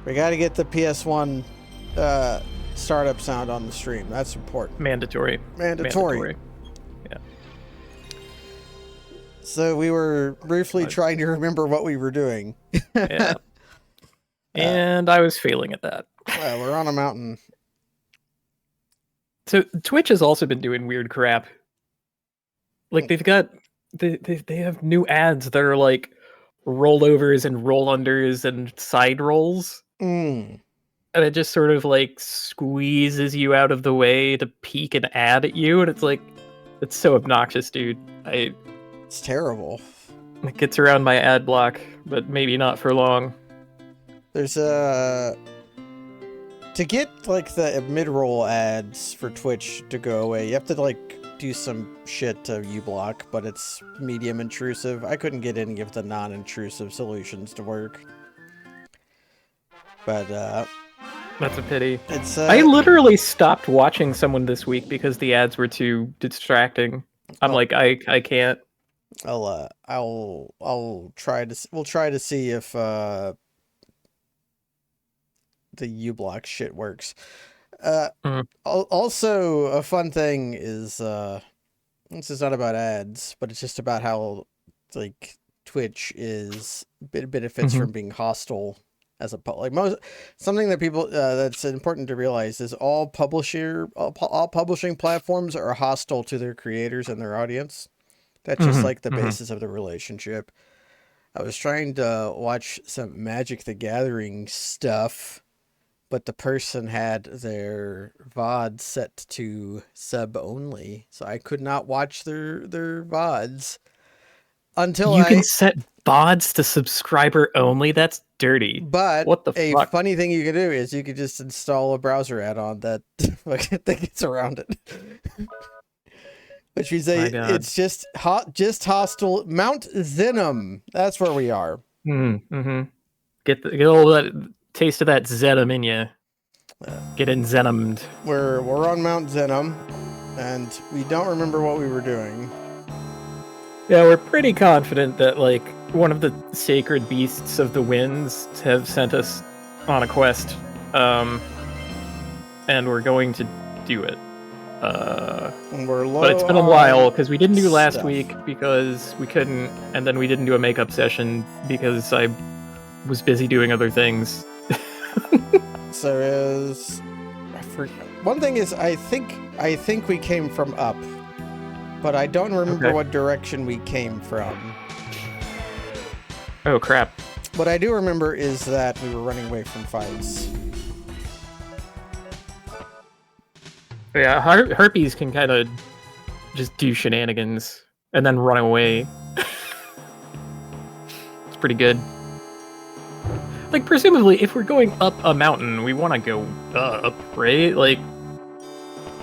We got to get the PS1 startup sound on the stream. That's important. Mandatory. Yeah. So we were briefly trying to remember what we were doing. Yeah. And I was failing at that. Well, we're on a mountain. So Twitch has also been doing weird crap. Like they've got they have new ads that are like rollovers and roll unders and side rolls. Mm. And it just sort of like squeezes you out of the way to peek an ad at you, and it's like it's so obnoxious, dude. It's terrible. It gets around my ad block, but maybe not for long. There's to get like the mid-roll ads for Twitch to go away, you have to like do some shit to uBlock, but it's medium intrusive. I couldn't get any of the non-intrusive solutions to work. But that's a pity. It's I literally stopped watching someone this week because the ads were too distracting. I'm like, I can't. I'll try to. We'll try to see if the uBlock shit works. Also, a fun thing is this is not about ads, but it's just about how like Twitch is benefits from being hostile as a something that people that's important to realize is all publishing platforms are hostile to their creators and their audience. That's just like the basis of the relationship. I was trying to watch some Magic the Gathering stuff, but the person had their VOD set to sub only, so I could not watch their VODs until you can set VODs to subscriber only. That's dirty. But what the fuck? Funny thing you can do is you could just install a browser add-on that gets around it. Which means it's just hostile. Mount Zenom. That's where we are. Get all that taste of that Zenom in you. Get in Zenomed. We're on Mount Zenom, and we don't remember what we were doing. Yeah, we're pretty confident that like one of the sacred beasts of the winds have sent us on a quest, and we're going to do it. But it's been a while because we didn't do last week because we couldn't, and then we didn't do a makeup session because I was busy doing other things. So one thing is I think we came from up, but I don't remember what direction we came from. Oh crap. What I do remember is that we were running away from fights. Yeah, Harpies can kind of just do shenanigans and then run away. It's pretty good. Like, presumably, if we're going up a mountain, we want to go up, right? Like,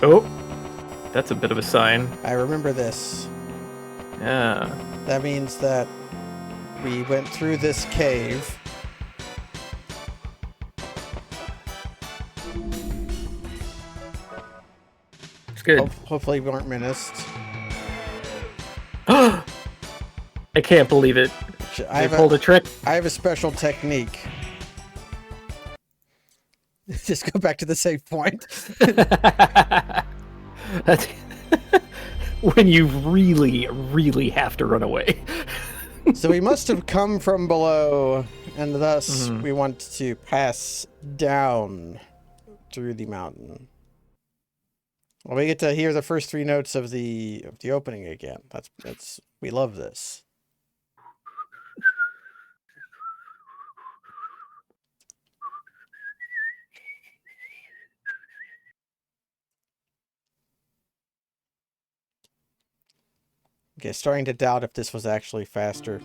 oh, that's a bit of a sign. I remember this. Yeah. That means that we went through this cave. It's good. Hopefully we weren't menaced. I can't believe it. They pulled a trick. I have a special technique. Just go back to the save point. That's when you really, really have to run away. So we must have come from below, and thus we want to pass down through the mountain. Well, we get to hear the first three notes of the opening again. That's we love this. Okay, starting to doubt if this was actually faster.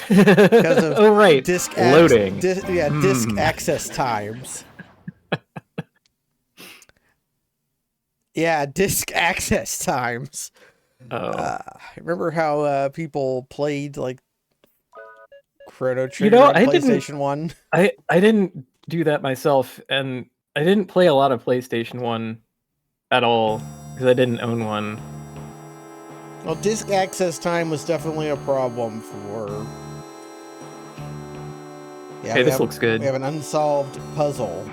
Because of disk loading. Disk access times. Yeah, disk access times. Remember how people played like Chrono Trigger on PlayStation 1? I didn't do that myself, and I didn't play a lot of PlayStation 1 at all because I didn't own one. Well, disk access time was definitely a problem for Yeah, Okay, this looks good. We have an unsolved puzzle.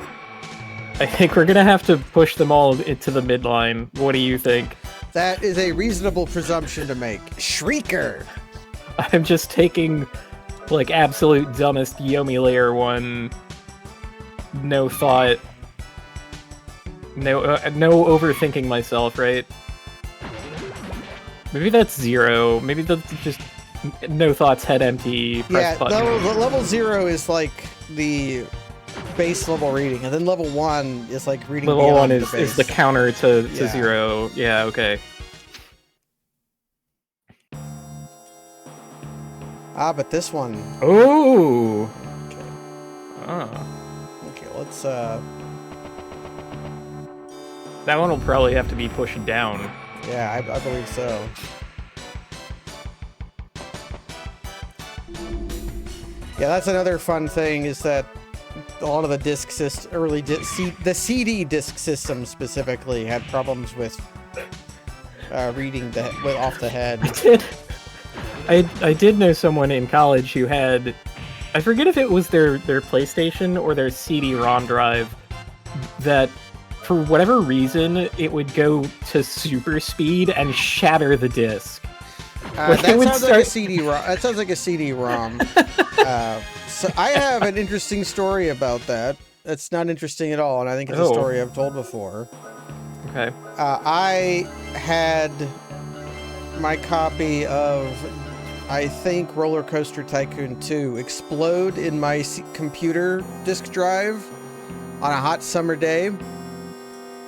I think we're gonna have to push them all into the midline. What do you think? That is a reasonable presumption to make. Shrieker! I'm just taking, like, absolute dumbest Yomi Layer 1. No thought. No overthinking myself, right? Maybe that's 0. Maybe that's just no thoughts, head empty, press button. Level 0 is like the base level reading, and then level 1 is like reading level beyond 1 is the counter to 0. Yeah, okay. But this one... Oh! Okay. Oh. Okay, let's, That one will probably have to be pushed down. Yeah, I believe so. Yeah, that's another fun thing, is that a lot of the disc system, the CD disc system specifically, had problems with reading off the head. I did know someone in college who had, I forget if it was their PlayStation or their CD-ROM drive, that for whatever reason it would go to super speed and shatter the disc. That sounds like a CD-ROM. That sounds like a CD-ROM. So I have an interesting story about that. It's not interesting at all, and I think it's a story I've told before. Okay. I had my copy of, I think, Roller Coaster Tycoon 2 explode in my computer disk drive on a hot summer day.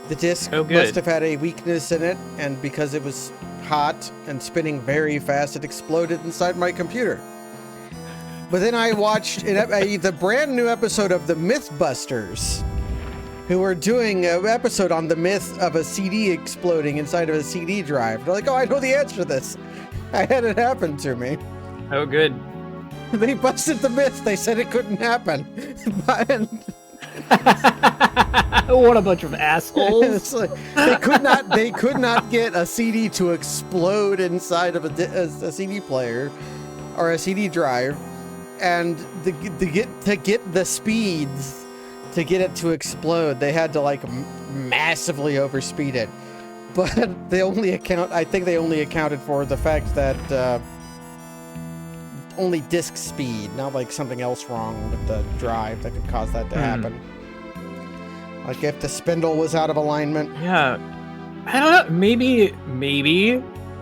The disk must have had a weakness in it, and because it was hot and spinning very fast, it exploded inside my computer. But then I watched the brand new episode of the Mythbusters, who were doing an episode on the myth of a CD exploding inside of a CD drive. They're like, oh, I know the answer to this. I had it happen to me. Oh, good. They busted the myth. They said it couldn't happen. What a bunch of assholes. Like, they could not get a CD to explode inside of a CD player or a CD drive, and to get the speeds to get it to explode, they had to like massively overspeed it. But I think they only accounted for the fact that only disk speed, not like something else wrong with the drive that could cause that to happen. Like if the spindle was out of alignment. Yeah. I don't know. Maybe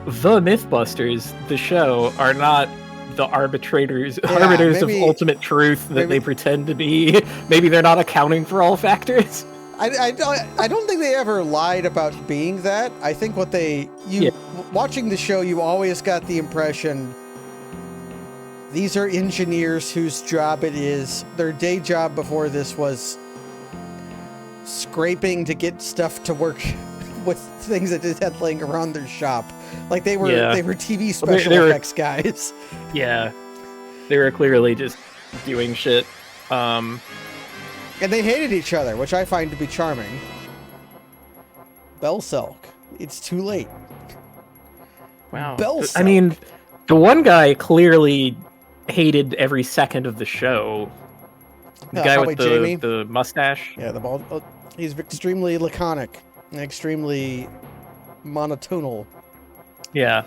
the Mythbusters, the show, are not the arbiters of ultimate truth that they pretend to be. Maybe they're not accounting for all factors. I don't think they ever lied about being that. I think watching the show, you always got the impression these are engineers whose job it is. Their day job before this was scraping to get stuff to work with things that they had laying around their shop. Like they were TV special effects guys. Yeah. They were clearly just doing shit. And they hated each other, which I find to be charming. Belselk. It's too late. Wow. Belselk. I mean, the one guy clearly hated every second of the show. The guy with the mustache. Yeah, the bald. He's extremely laconic and extremely monotonal. Yeah.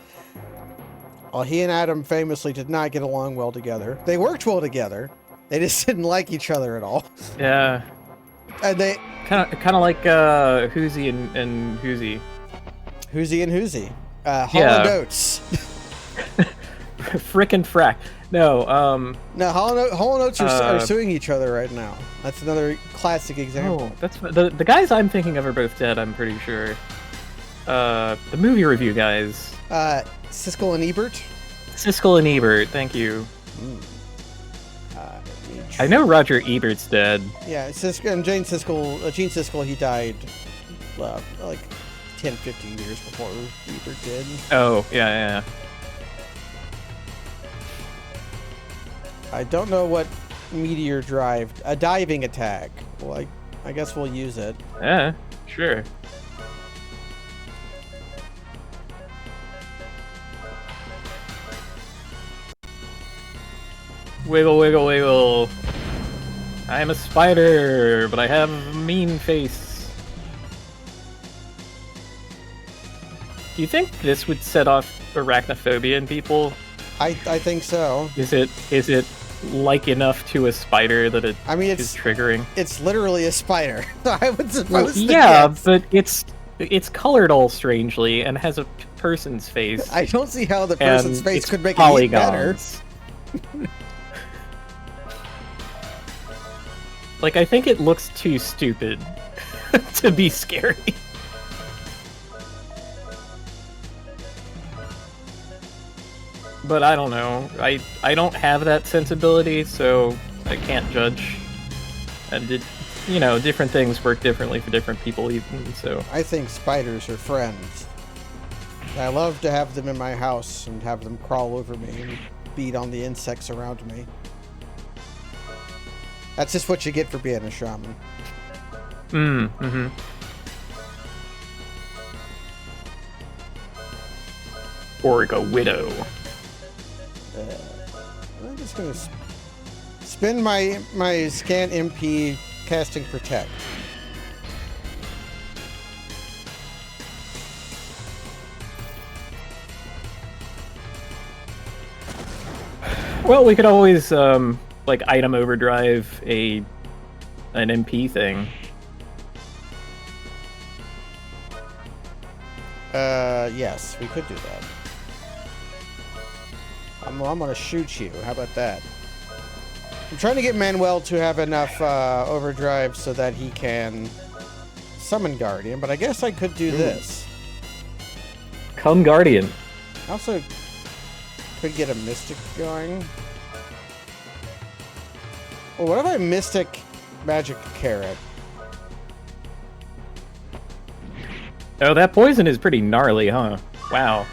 Well, he and Adam famously did not get along well together. They worked well together. They just didn't like each other at all. Yeah. And they kind of like Hoosie and Hoosie. Hoosie and Hoosie. Hollow Notes. Frickin' frack. No, No, Hollow Notes are suing each other right now. That's another classic example. Oh, that's the guys I'm thinking of are both dead, I'm pretty sure. The movie review guys. Siskel and Ebert? Siskel and Ebert, thank you. I know Roger Ebert's dead. Yeah, Gene Siskel, he died like 10, 15 years before Ebert did. Oh, yeah. I don't know what meteor drive. A diving attack. Well, I guess we'll use it. Yeah, sure. Wiggle, wiggle, wiggle. I'm a spider, but I have a mean face. Do you think this would set off arachnophobia in people? I think so. Is it like enough to a spider that it is triggering? It's literally a spider. I would suppose. Yeah, but it's colored all strangely and has a person's face. I don't see how the person's face could make it better. Like, I think it looks too stupid to be scary. But I don't know. I don't have that sensibility, so I can't judge. And different things work differently for different people, even so. I think spiders are friends. I love to have them in my house and have them crawl over me and beat on the insects around me. That's just what you get for being a shaman. Mm-hmm. Or a widow. I'm just gonna spin my Scant MP casting Protect. Well, we could always like item overdrive an MP thing. Yes, we could do that. I'm gonna shoot you. How about that? I'm trying to get Manuel to have enough overdrive so that he can summon Guardian, but I guess I could do this. Come Guardian. I also could get a Mystic going. Well, what if I Mystic Magic Carrot? Oh, that poison is pretty gnarly, huh? Wow.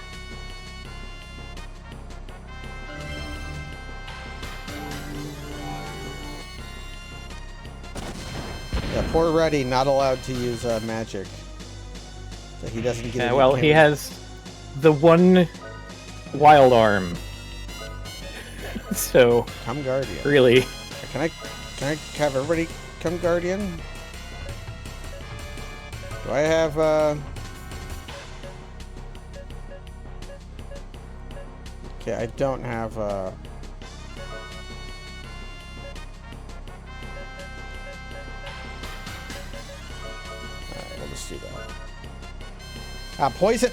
Yeah, poor Reddy not allowed to use magic. So he doesn't get Yeah, well, he has the one wild arm. So, come Guardian. Really. Can I have everybody come Guardian? Do I have okay, I don't have alright, we'll just do that. Poison.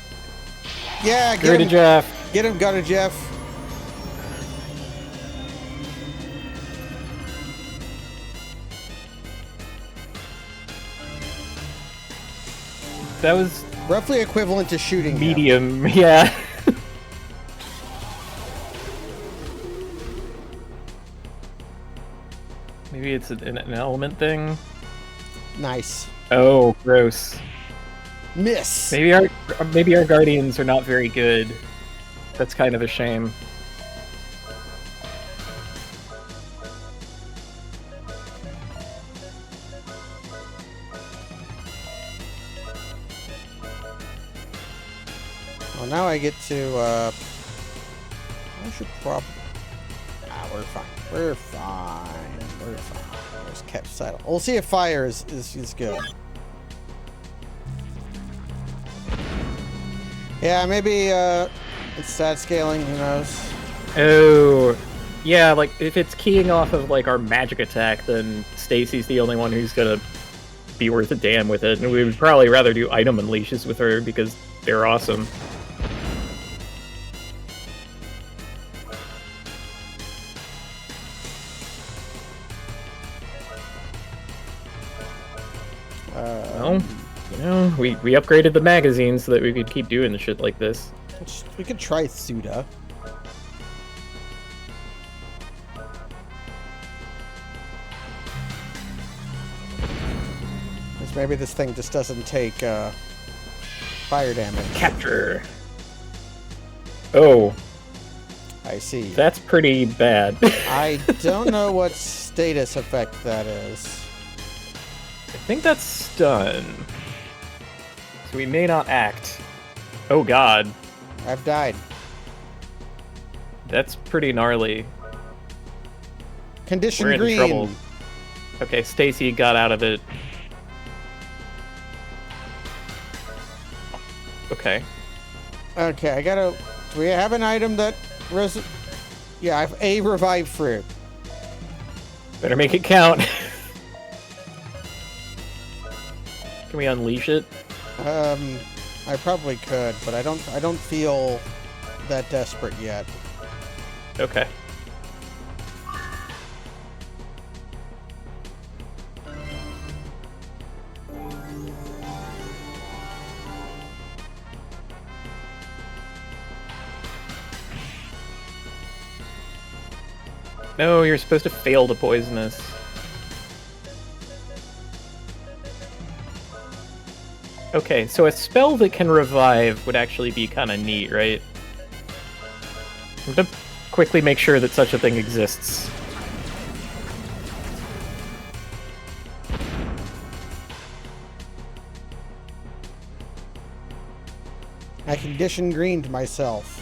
Yeah, get him, Jeff. Get him, Gunner Jeff. That was roughly equivalent to shooting medium, yeah. Maybe it's an element thing. Nice. Oh, gross. Miss. Maybe our guardians are not very good. That's kind of a shame. Well, now I get to, I should probably... we're fine. We're fine. We're fine. Let's catch saddle. We'll see if fire is good. Yeah, maybe, it's stat scaling, who knows? Oh, yeah, like, if it's keying off of, like, our magic attack, then Stacy's the only one who's gonna be worth a damn with it, and we would probably rather do item unleashes with her, because they're awesome. Well, you know, we upgraded the magazine so that we could keep doing the shit like this. We could try Suda. Because maybe this thing just doesn't take fire damage. Capture. Oh. I see. That's pretty bad. I don't know what status effect that is. I think that's stun. So we may not act. Oh god. I've died. That's pretty gnarly. Condition We're in green. trouble. Okay, Stacy got out of it. Okay. Okay, I gotta... Do we have an item that... Yeah, I have a revive fruit. Better make it count. Can we unleash it? I probably could, but I don't feel that desperate yet. Okay. No, you're supposed to fail to poison us. Okay, so a spell that can revive would actually be kind of neat, right? I'm gonna quickly make sure that such a thing exists. I conditioned green to myself.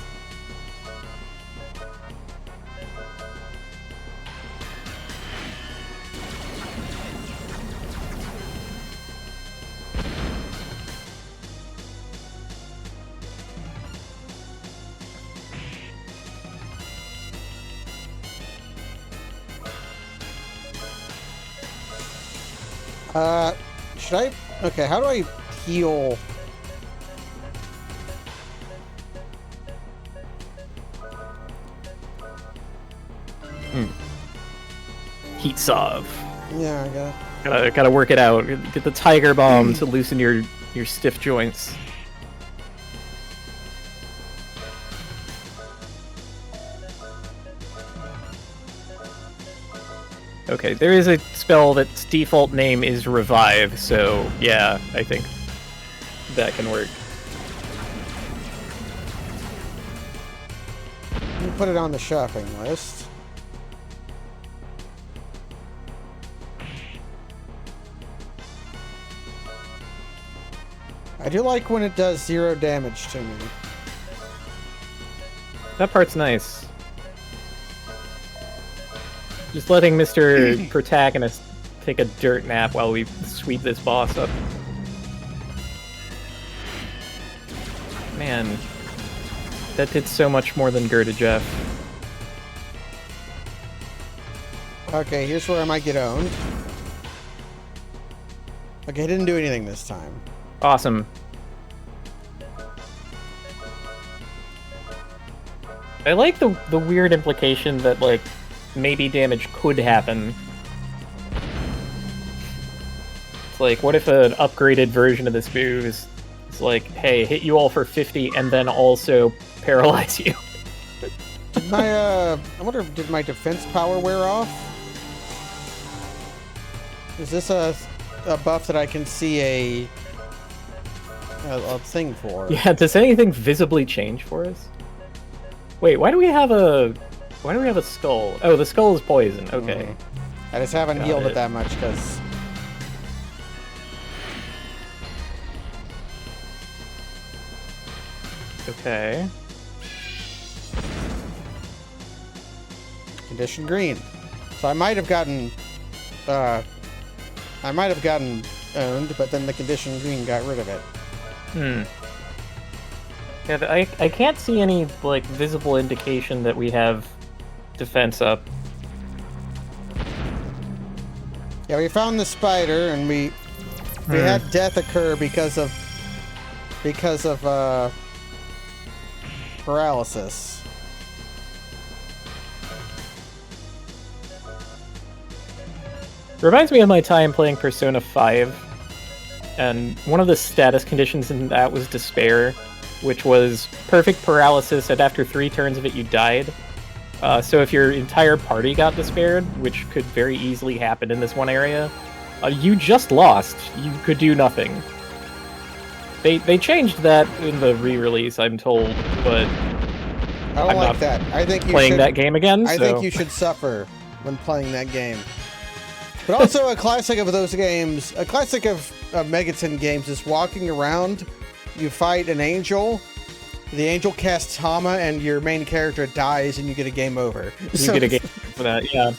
Should I... Okay, how do I heal... Heat Salve. Yeah, I Gotta work it out. Get the Tiger Bomb to loosen your stiff joints. Okay, there is a spell that's default name is Revive, so yeah, I think that can work. Let me put it on the shopping list. I do like when it does 0 damage to me. That part's nice. Just letting Mr. Protagonist take a dirt nap while we sweep this boss up. Man, that did so much more than Gerda Jeff. Okay, here's where I might get owned. Okay, I didn't do anything this time. Awesome. I like the weird implication that, like, maybe damage could happen. It's like, what if an upgraded version of this move is like, hey, hit you all for 50 and then also paralyze you? Did my, I wonder, did my defense power wear off? Is this a buff that I can see a thing for? Yeah, does anything visibly change for us? Wait, why do we have a skull? Oh, the skull is poison. Okay. I just haven't healed it it that much because... Okay. Condition green. So I might have gotten owned, but then the condition green got rid of it. Yeah, I can't see any, like, visible indication that we have defense up. Yeah, we found the spider, and we had death occur because of paralysis. Reminds me of my time playing Persona 5, and one of the status conditions in that was despair, which was perfect paralysis, and after 3 turns of it you died. So if your entire party got despaired, which could very easily happen in this one area, you just lost. You could do nothing. They changed that in the re-release, I'm told, but I don't like that. I think you playing should, that game again. I think you should suffer when playing that game. But also a classic of those games, a classic of Megaton games is walking around, you fight an angel, the angel casts Hama, and your main character dies, and you get a game over. You get a game for that, yeah.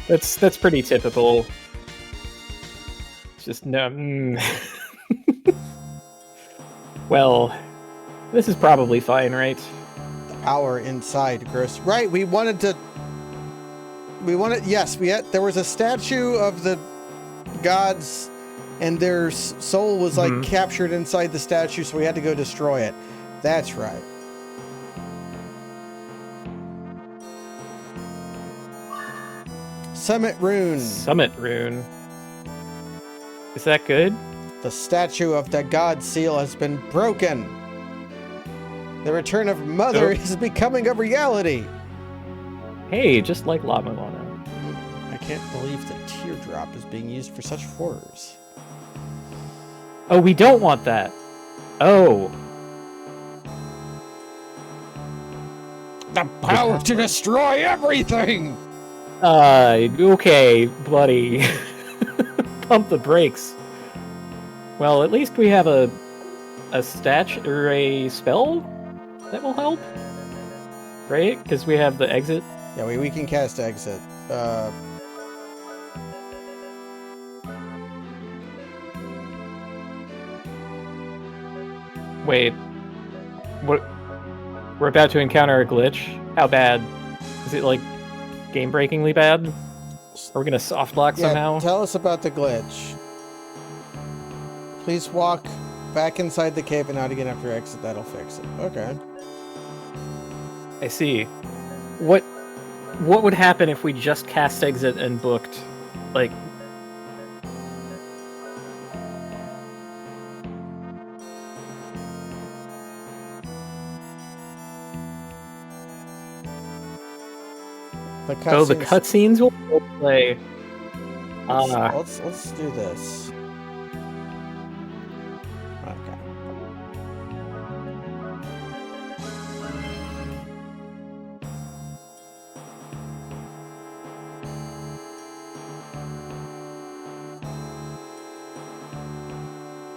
That's pretty typical. Just no. Well, this is probably fine, right? The power inside gross. Right, we wanted, yes, there was a statue of the gods, and their soul was like captured inside the statue, so we had to go destroy it. That's right. Summit Rune. Summit Rune. Is that good? The statue of the god seal has been broken. The return of Mother is becoming a reality. Hey, just like La Milano. I can't believe the teardrop is being used for such horrors. Oh, we don't want that. Oh. The power to destroy everything! Okay, buddy. Pump the brakes. Well, at least we have a statue or a spell that will help, right? Because we have the exit. Yeah, we can cast exit. Wait. What? We're about to encounter a glitch. How bad? Is it like game-breakingly bad? Are we gonna soft lock somehow? Tell us about the glitch. Please walk back inside the cave and out again after exit. That'll fix it. Okay. I see. What would happen if we just cast exit and booked, like... The cutscenes will play. Let's do this. Okay.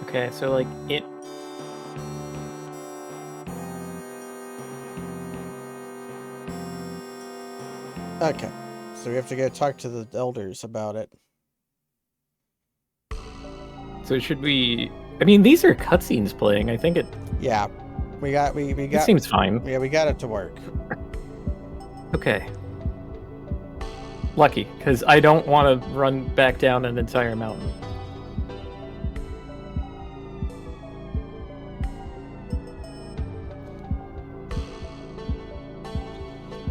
Okay, so like it. Okay, so we have to go talk to the elders about it. So should we? I mean, these are cutscenes playing. I think it. Yeah, we got. It seems fine. Yeah, we got it to work. Okay. Lucky, because I don't want to run back down an entire mountain.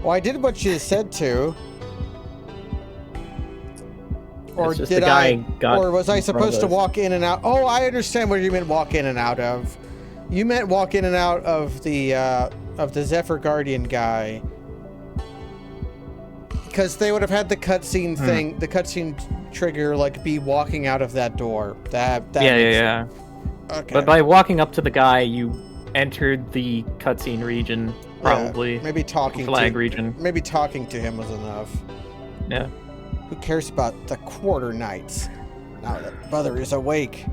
Well, I did what you said to. Or just did the guy I? got Or was I in front of supposed to us. walk in and out? Oh, I understand what you meant. Walk in and out of. You meant walk in and out of the Zephyr Guardian guy. Because they would have had the cutscene thing, the cutscene trigger, like be walking out of that door. That Yeah. Okay. But by walking up to the guy, you entered the cutscene region. Probably. Yeah, maybe talking flag region. Maybe talking to him was enough. Yeah. Who cares about the quarter nights? Now that Mother is awake,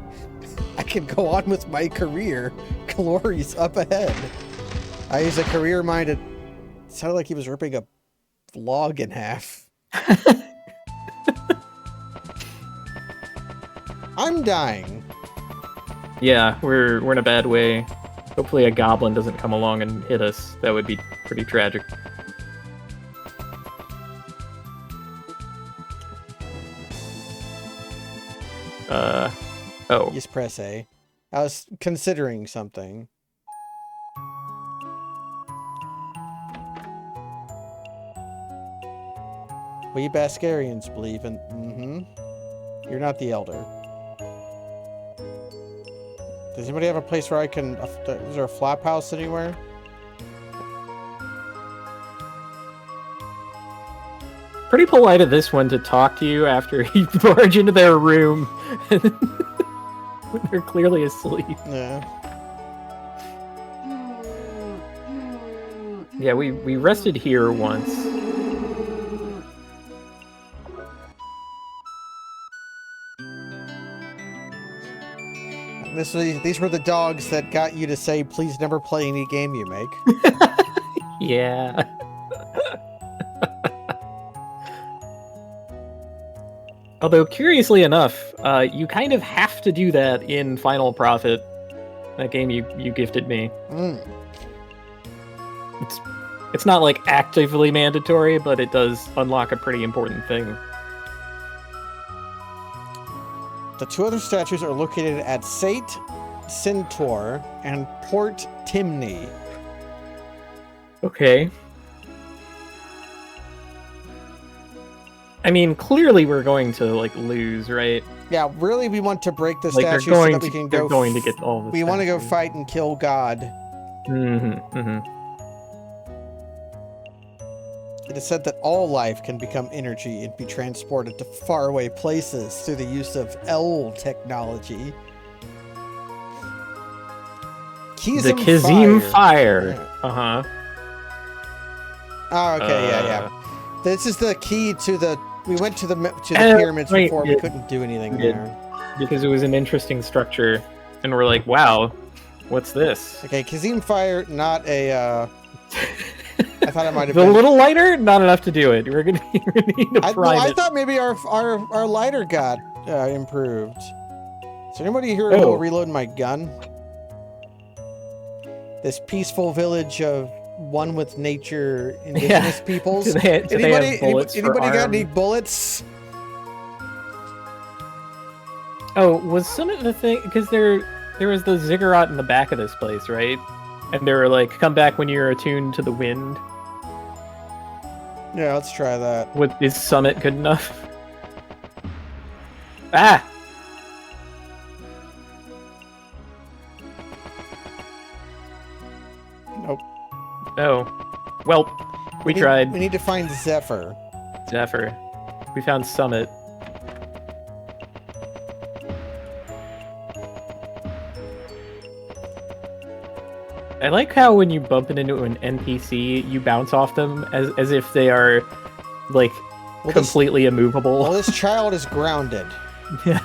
I can go on with my career. Glory's up ahead. I use a career-minded. It sounded like he was ripping a log in half. I'm dying. Yeah, we're in a bad way. Hopefully a goblin doesn't come along and hit us. That would be pretty tragic. Oh. Just press A. I was considering something. We Baskarians believe in... You're not the elder. Does anybody have a place where I can... Is there a flap house anywhere? Pretty polite of this one to talk to you after you barge into their room when they're clearly asleep. Yeah. Yeah, we rested here once. These were the dogs that got you to say, please never play any game you make. Yeah. Although, curiously enough, you kind of have to do that in Final Prophet, that game you gifted me. Mm. It's not like actively mandatory, but it does unlock a pretty important thing. The two other statues are located at Saint Centaur and Port Timney. Okay. I mean, clearly we're going to like lose, right? Yeah, really, we want to break the Like statues they're going so that we can they're go. going to get all the. We want to go statues. fight and kill God. It is said that all life can become energy and be transported to faraway places through the use of L technology. The Kazim Fire. Yeah. Uh-huh. Oh, okay, yeah. This is the key to the. We went to the pyramids right, before. We couldn't do anything there. Because it was an interesting structure, and we're like, wow, what's this? Okay, Kazim Fire, not a. I thought it might have The been. little lighter, not enough to do it. We're gonna need to prime I it. thought maybe our lighter got improved. Is there anybody here who will reload my gun? This peaceful village of one with nature, indigenous peoples. Do they have bullets for anybody got arms? any bullets? Oh, was some of the thing because there was the ziggurat in the back of this place, right? And they were like, "Come back when you're attuned to the wind." Yeah, let's try that. Is Summit good enough? Ah! Nope. Oh. Well, we tried. We need to find Zephyr. Zephyr. We found Summit. I like how when you bump into an NPC, you bounce off them as if they are, like, completely immovable. Well, this child is grounded. Yeah.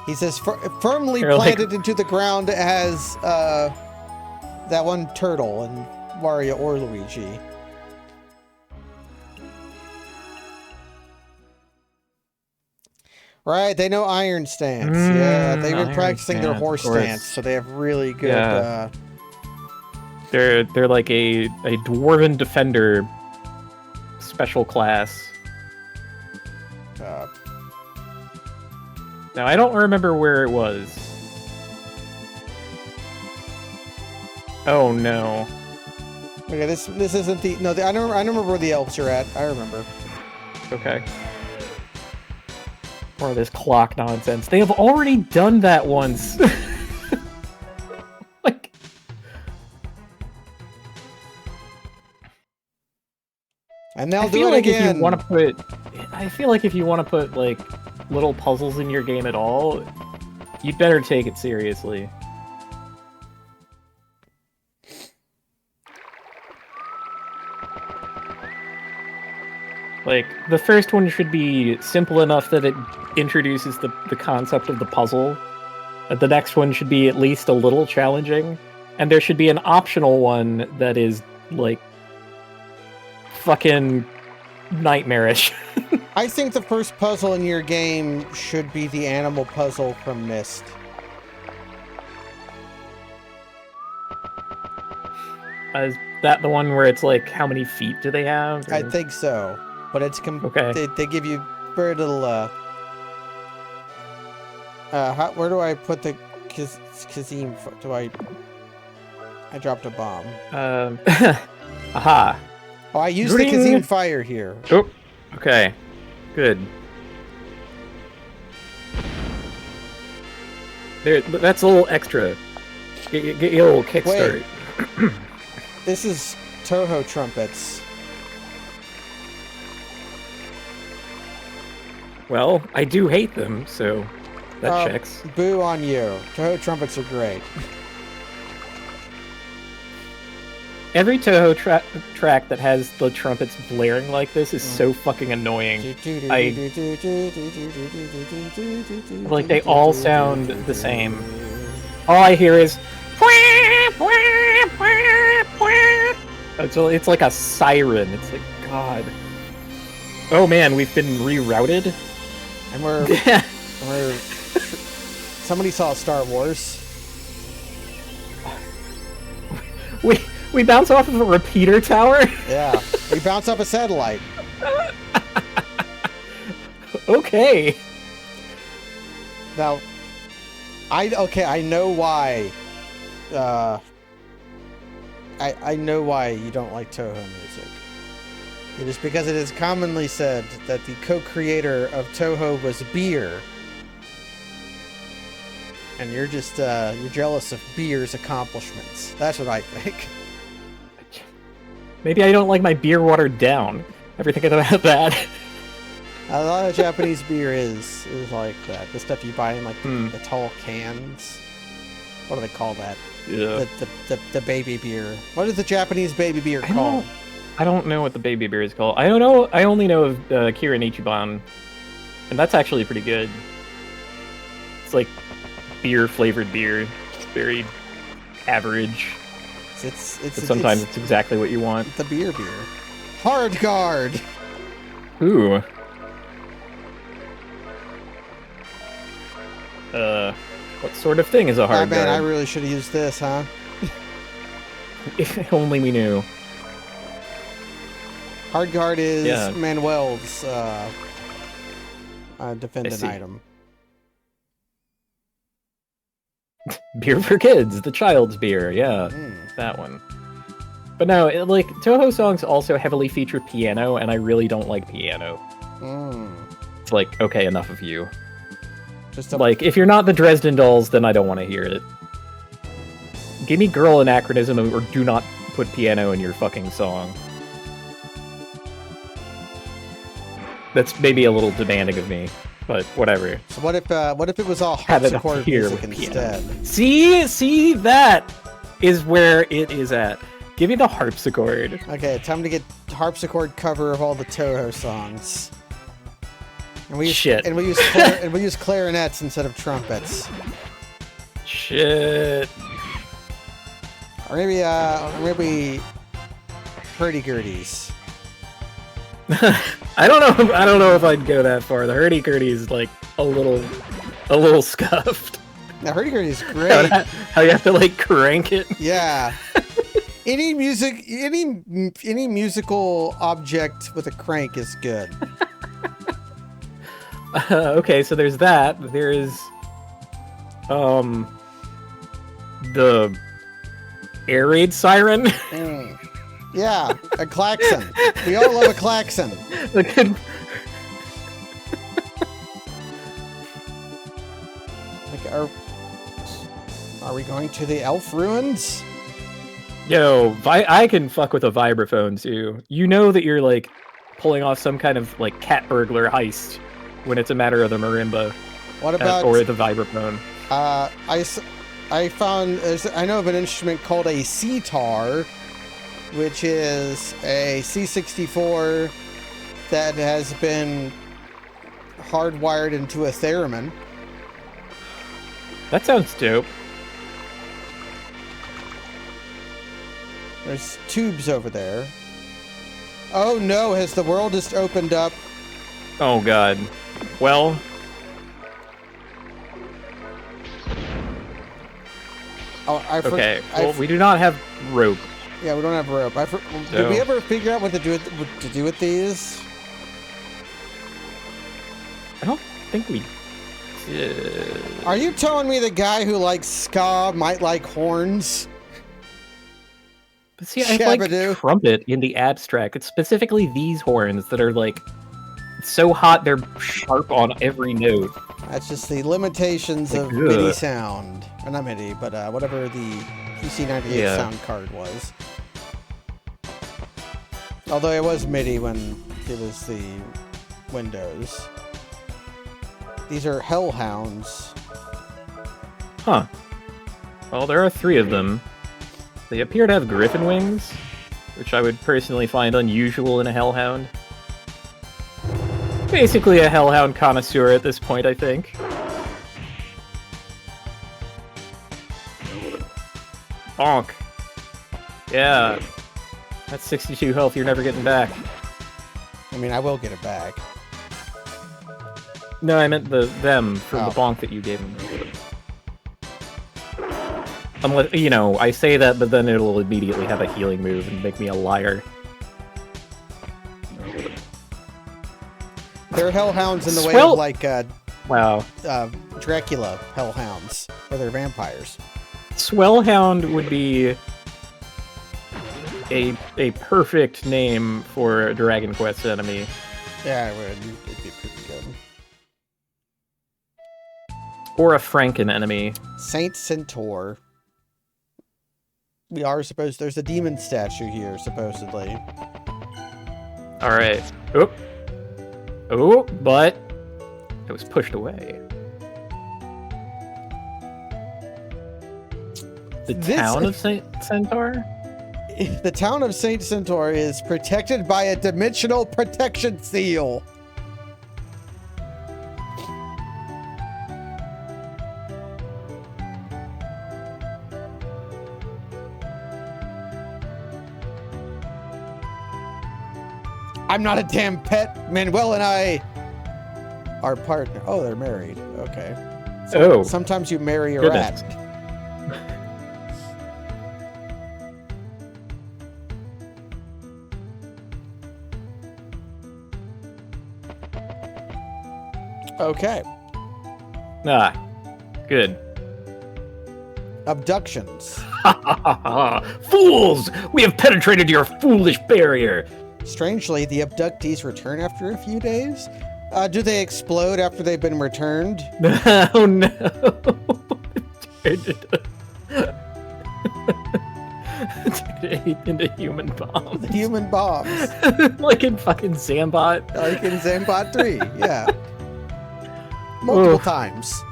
He's as firmly They're planted into the ground as that one turtle in Wario or Luigi. Right, they know iron stance. Yeah, they've been practicing their horse stance, so they have really good. Yeah. They're like a dwarven defender special class. Now I don't remember where it was. Oh no. Okay, this isn't the no. I don't remember where the elves are at. I remember. Okay. More of this clock nonsense. They have already done that once. Like. And they'll do it again. If you want to put, I feel like if you want to put like little puzzles in your game at all, you'd better take it seriously. Like, the first one should be simple enough that it introduces the concept of the puzzle. The next one should be at least a little challenging. And there should be an optional one that is, like, fucking nightmarish. I think the first puzzle in your game should be the animal puzzle from Myst. Is that the one where it's like, how many feet do they have? Or... I think so. But it's okay. They give you very little. Where do I put the Kazim? I dropped a bomb. Aha. Oh, I used the Kazim Fire here. Oh, okay. Good. There, that's a little extra. Get you a little kickstart. This is Toho trumpets. Well, I do hate them, so that checks. Boo on you. Toho trumpets are great. Every Toho track that has the trumpets blaring like this is so fucking annoying. Like, they all sound the same. All I hear is... It's like a siren. It's like, God. Oh man, we've been rerouted? And we're somebody saw Star Wars. We bounce off of a repeater tower? Yeah, we bounce off a satellite. Okay. Now, I know why. I know why you don't like Touhou music. It is because it is commonly said that the co-creator of Touhou was Beer. And you're just, you're jealous of Beer's accomplishments. That's what I think. Maybe I don't like my beer watered down. Ever think about that? A lot of Japanese beer is like that. The stuff you buy in like the tall cans. What do they call that? Yeah. The baby beer. What is the Japanese baby beer called? I don't know what the baby beer is called. I don't know. I only know of Kirin Ichiban, and that's actually pretty good. It's like beer flavored beer. It's very average. But sometimes it's exactly what you want. The beer. Hard guard. Ooh. What sort of thing is a hard guard? Man, I really should have used this, huh? If only we knew. Hard guard is Manuel's defendant item. Beer for kids, the child's beer, yeah, that one. But no, Touhou songs also heavily feature piano, and I really don't like piano. It's like, okay, enough of you. Like, if you're not the Dresden Dolls, then I don't want to hear it. Give me Girl Anachronism, or do not put piano in your fucking song. That's maybe a little demanding of me, but whatever. So what if it was all harpsichord music instead? See, that is where it is at. Give me the harpsichord. Okay, time to get harpsichord cover of all the Touhou songs. And we use clarinets instead of trumpets. Shit. Or maybe hurdy-gurdies. I don't know if I'd go that far. The hurdy-gurdy is like a little scuffed. Now hurdy-gurdy is great. How you have to like crank it. Yeah. Any musical object with a crank is good. Okay, so there's that. There's the air raid siren. Yeah, a klaxon. We all love a klaxon. Are we going to the elf ruins? Yo, I can fuck with a vibraphone too. You know that you're like pulling off some kind of like cat burglar heist when it's a matter of the marimba. What about or the vibraphone? I know of an instrument called a sitar, which is a C64 that has been hardwired into a theremin. That sounds dope. There's tubes over there. Oh no, has the world just opened up? Oh god. Well... Okay, we do not have rope. Yeah, we don't have rope. Did we ever figure out what to do with these? I don't think we did. Are you telling me the guy who likes ska might like horns? But see, I like trumpet in the abstract. It's specifically these horns that are like so hot they're sharp on every note. That's just the limitations of MIDI sound. Or not MIDI, but whatever the PC98 sound card was. Although it was MIDI when it was the Windows. These are Hellhounds. Huh. Well, there are 3 of them. They appear to have griffin wings, which I would personally find unusual in a Hellhound. Basically a Hellhound connoisseur at this point, I think. Bonk. Yeah. That's 62 health you're never getting back. I mean, I will get it back. No, I meant them for Oh. the bonk that you gave them. Unless, I say that, but then it'll immediately have a healing move and make me a liar. They're hellhounds in the way Swell- of like Wow. Dracula hellhounds, where they're vampires. Swellhound would be a perfect name for a Dragon Quest enemy. Yeah, it would. It'd be pretty good. Or a Franken enemy. Saint Centaur. We are supposed. There's a demon statue here, supposedly. Alright. Oop. Oh, but it was pushed away. The town of Saint Centaur? The town of Saint Centaur is protected by a dimensional protection seal. I'm not a damn pet. Manuel and I are partner. Oh, they're married. Okay. Oh. Sometimes you marry a Goodness. rat. Okay. Ah, good. Abductions. Fools! We have penetrated your foolish barrier! Strangely, the abductees return after a few days. Do they explode after they've been returned? Oh no! Turned into human bombs. Human bombs. Like in fucking Zambot. Like in Zambot 3, yeah. Multiple Oof. times.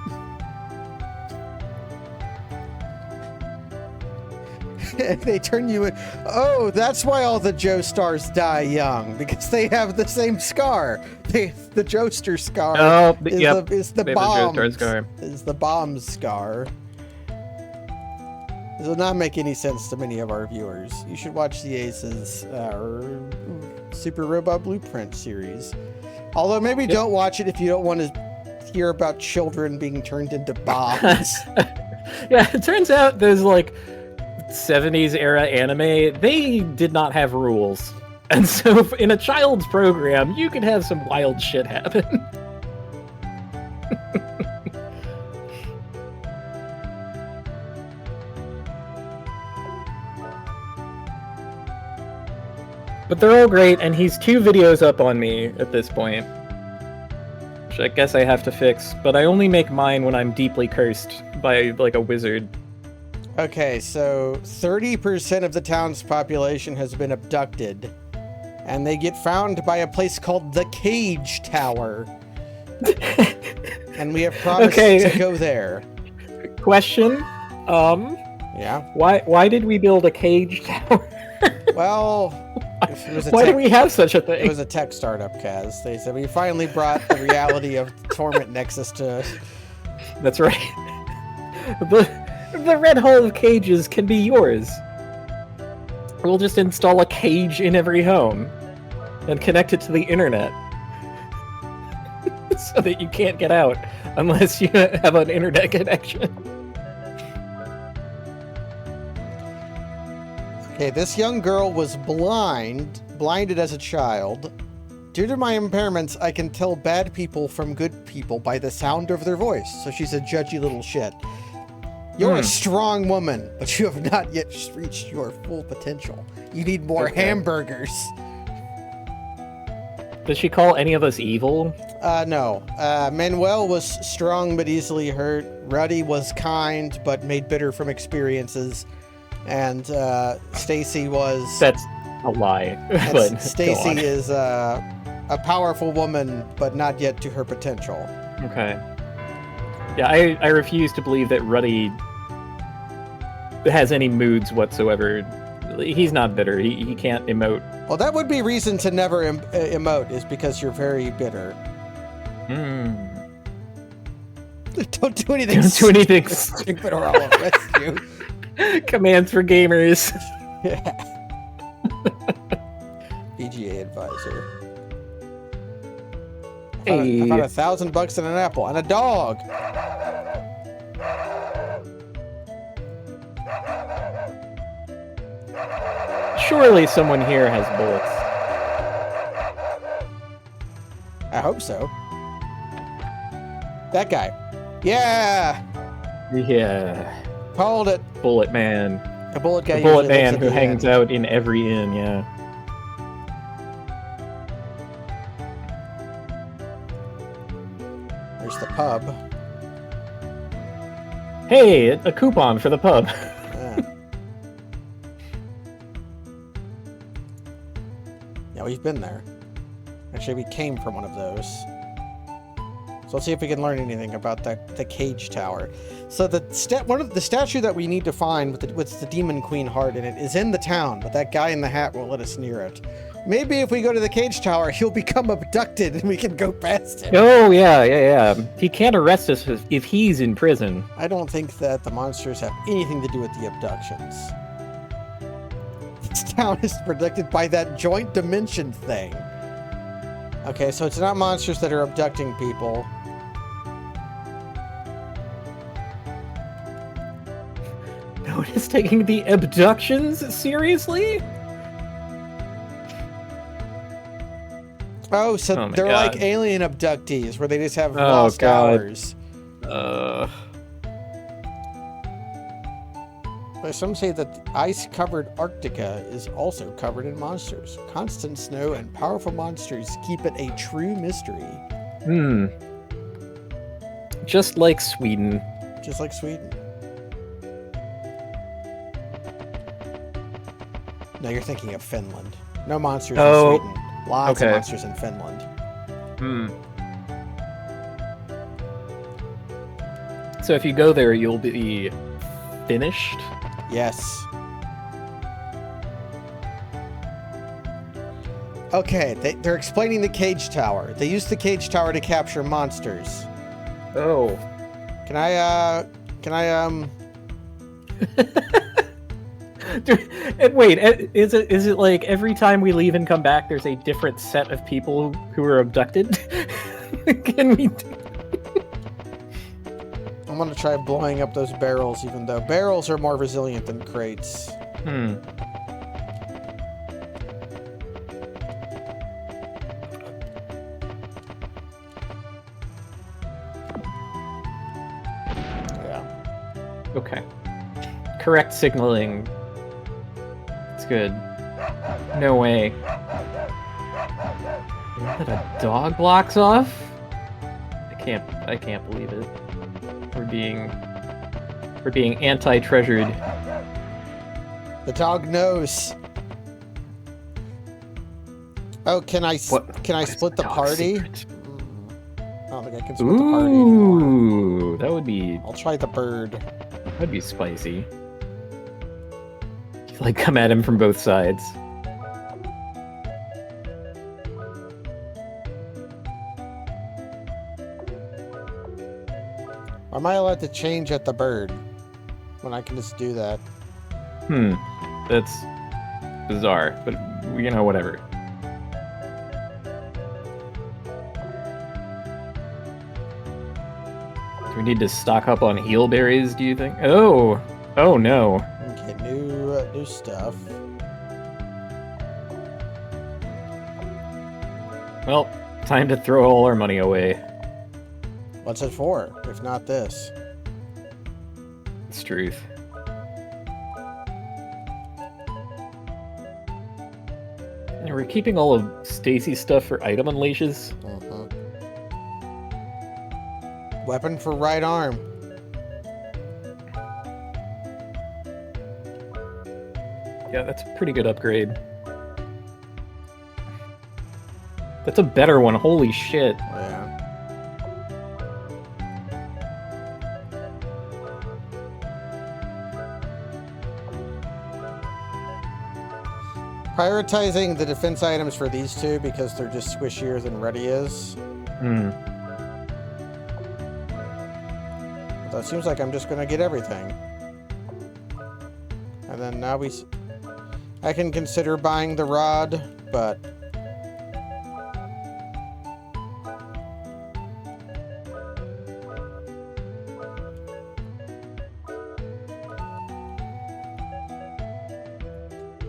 They turn you in. Oh, that's why all the Joestars die young, because they have the same scar. The Joestar scar Oh, is yep. the They have a bomb. Joestar scar. Is the bomb scar. This will not make any sense to many of our viewers. You should watch the Aces Super Robot Blueprint series. Although maybe don't watch it if you don't want to hear about children being turned into bombs. Yeah, it turns out those like 70s era anime, they did not have rules. And so in a child's program, you could have some wild shit happen. But they're all great, and he's 2 videos up on me at this point. Which I guess I have to fix, but I only make mine when I'm deeply cursed by, like, a wizard. Okay, so 30% of the town's population has been abducted, and they get found by a place called the Cage Tower. And we have promised Okay. to go there. Question, Yeah. why did we build a cage tower? Well, it was a Why do tech- we have such a It thing? was a tech startup, Kaz. They said we finally brought the reality of Torment Nexus to. That's right. The red hole of cages can be yours. We'll just install a cage in every home and connect it to the internet. So that you can't get out unless you have an internet connection. Okay, this young girl was blinded as a child. Due to my impairments, I can tell bad people from good people by the sound of their voice. So she's a judgy little shit. You're a strong woman, but you have not yet reached your full potential. You need more Okay. hamburgers. Does she call any of us evil? No. Manuel was strong but easily hurt. Ruddy was kind but made bitter from experiences. And Stacy was. That's a lie. But go Stacy on. is a powerful woman, but not yet to her potential. Okay. Yeah, I refuse to believe that Ruddy has any moods whatsoever. He's not bitter. He can't emote. Well, that would be reason to never emote, is because you're very bitter. Don't do anything. Don't do anything. stupid, or I'll arrest you. Commands for gamers. BGA advisor. I found Hey. $1,000 and an apple and a dog. Surely someone here has bullets. I hope so. That guy. Yeah. Yeah. Called it. Bullet man. The bullet guy. The bullet usually lives man at who the hangs end. out in every inn, yeah. There's the pub. Hey, a coupon for the pub. Yeah. Yeah, we've been there. Actually, we came from one of those. So let's see if we can learn anything about the cage tower. So the statue that we need to find with the demon queen heart in it is in the town, but that guy in the hat won't let us near it. Maybe if we go to the cage tower, he'll become abducted and we can go past him. Oh, yeah. He can't arrest us if he's in prison. I don't think that the monsters have anything to do with the abductions. This town is predicted by that joint dimension thing. Okay, so it's not monsters that are abducting people. No one is taking the abductions seriously? Oh, so Oh my they're God. like alien abductees, where they just have Oh, lost God. hours. But some say that the ice-covered Arctica is also covered in monsters. Constant snow and powerful monsters keep it a true mystery. Just like Sweden. Just like Sweden. No, you're thinking of Finland. No monsters Oh, in Sweden. Lots okay. of monsters in Finland. So if you go there, you'll be finished? Yes. Okay, they're explaining the cage tower. They use the cage tower to capture monsters. Oh. Can I Wait, is it like every time we leave and come back, there's a different set of people who are abducted? Can we? I'm gonna try blowing up those barrels, even though barrels are more resilient than crates. Yeah. Okay. Correct signaling. It's good. No way. That a dog blocks off? I can't believe it. We're being anti-treasured. The dog knows. Oh, can I split the party? Secret? I don't think I can split the party anymore. Ooh, that would be I'll try the bird. that'd be spicy. You, like, come at him from both sides. Am I allowed to change at the bird when I can just do that? That's bizarre, but whatever. Do we need to stock up on heel berries, do you think? Oh no. Okay, new stuff. Well, time to throw all our money away. What's it for, if not this? It's truth. And we're keeping all of Stacy's stuff for item unleashes. Weapon for right arm. Yeah, that's a pretty good upgrade. That's a better one, holy shit. Yeah. Prioritizing the defense items for these two because they're just squishier than Ready is. Although it seems like I'm just gonna get everything. And then now I can consider buying the rod, but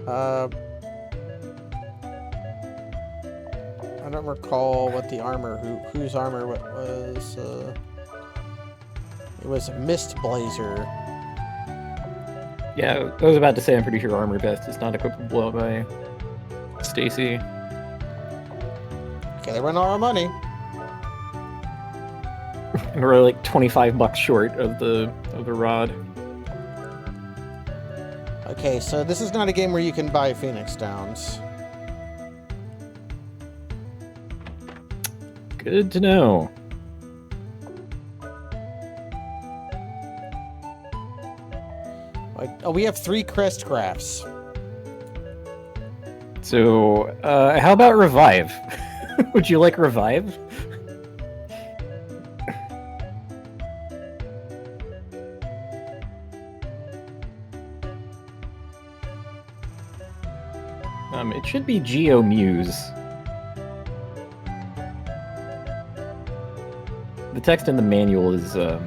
I don't recall what the armor, whose armor was. It was Mist Blazer. Yeah, I was about to say I'm pretty sure Armor Vest is not equipable by Stacy. Okay, they run all our money. And we're like $25 short of the rod. Okay, so this is not a game where you can buy Phoenix Downs. Good to know. Oh, we have 3 crest graphs. So, how about Revive? Would you like Revive? It should be GeoMuse. The text in the manual is, or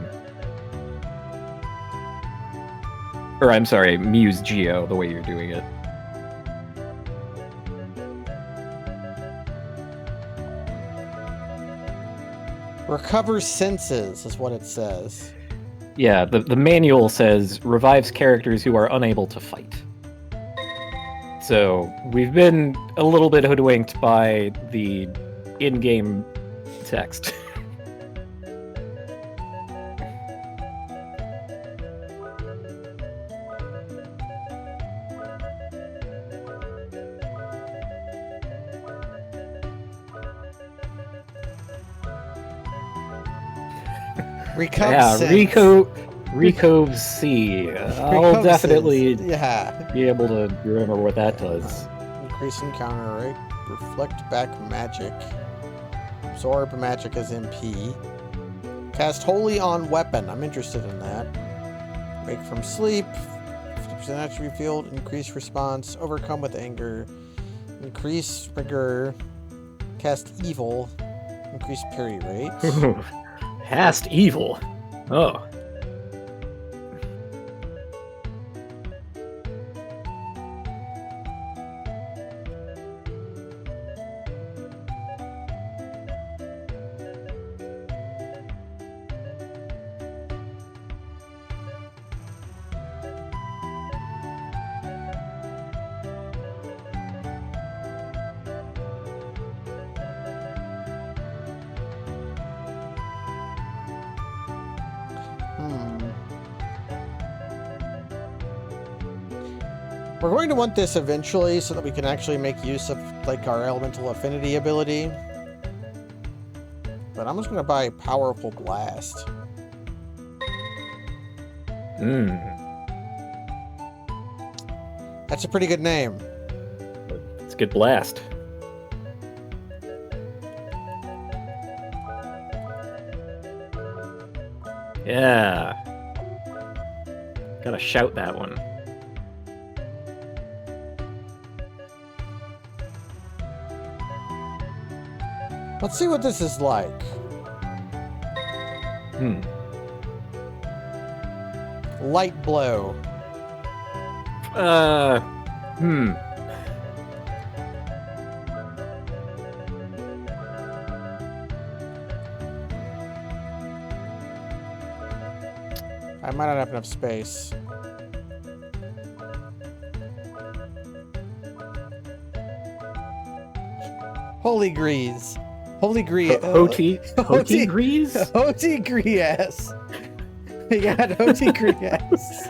I'm sorry, Muse Geo, the way you're doing it. Recover senses is what it says. Yeah, the manual says revives characters who are unable to fight. So we've been a little bit hoodwinked by the in-game text. Recover sense. Recove C. I'll definitely be able to remember what that does. Increase encounter rate. Reflect back magic. Absorb magic as MP. Cast Holy on weapon. I'm interested in that. Wake from sleep. 50% attribute field. Increase response. Overcome with anger. Increase rigor. Cast evil. Increase parry rate. Cast evil. Oh. We're going to want this eventually so that we can actually make use of like our elemental affinity ability. But I'm just going to buy Powerful Blast. That's a pretty good name. It's a good blast. Yeah. Gotta shout that one. Let's see what this is like. Light blow. I might not have enough space. Holy Grease. Holy Grease. Hoti Grease? Hoti Grease. We got Hoti Grease.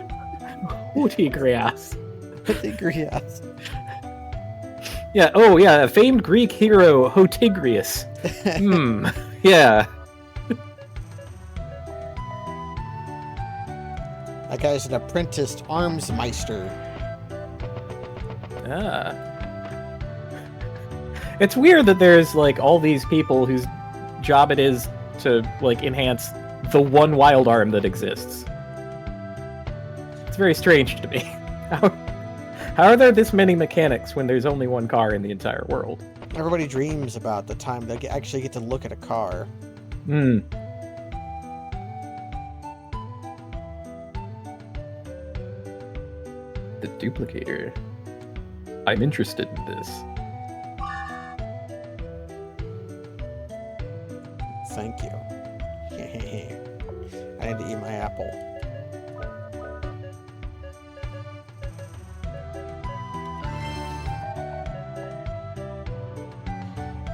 Hoti Grease. Hoti Grease. Yeah, oh yeah, famed Greek hero Hotigrius. Yeah. That guy's an apprenticed armsmeister. Ah. It's weird that there's like all these people whose job it is to like enhance the one wild arm that exists. It's very strange to me. How are there this many mechanics when there's only one car in the entire world? Everybody dreams about the time they actually get to look at a car. The duplicator. I'm interested in this. Thank you. I need to eat my apple.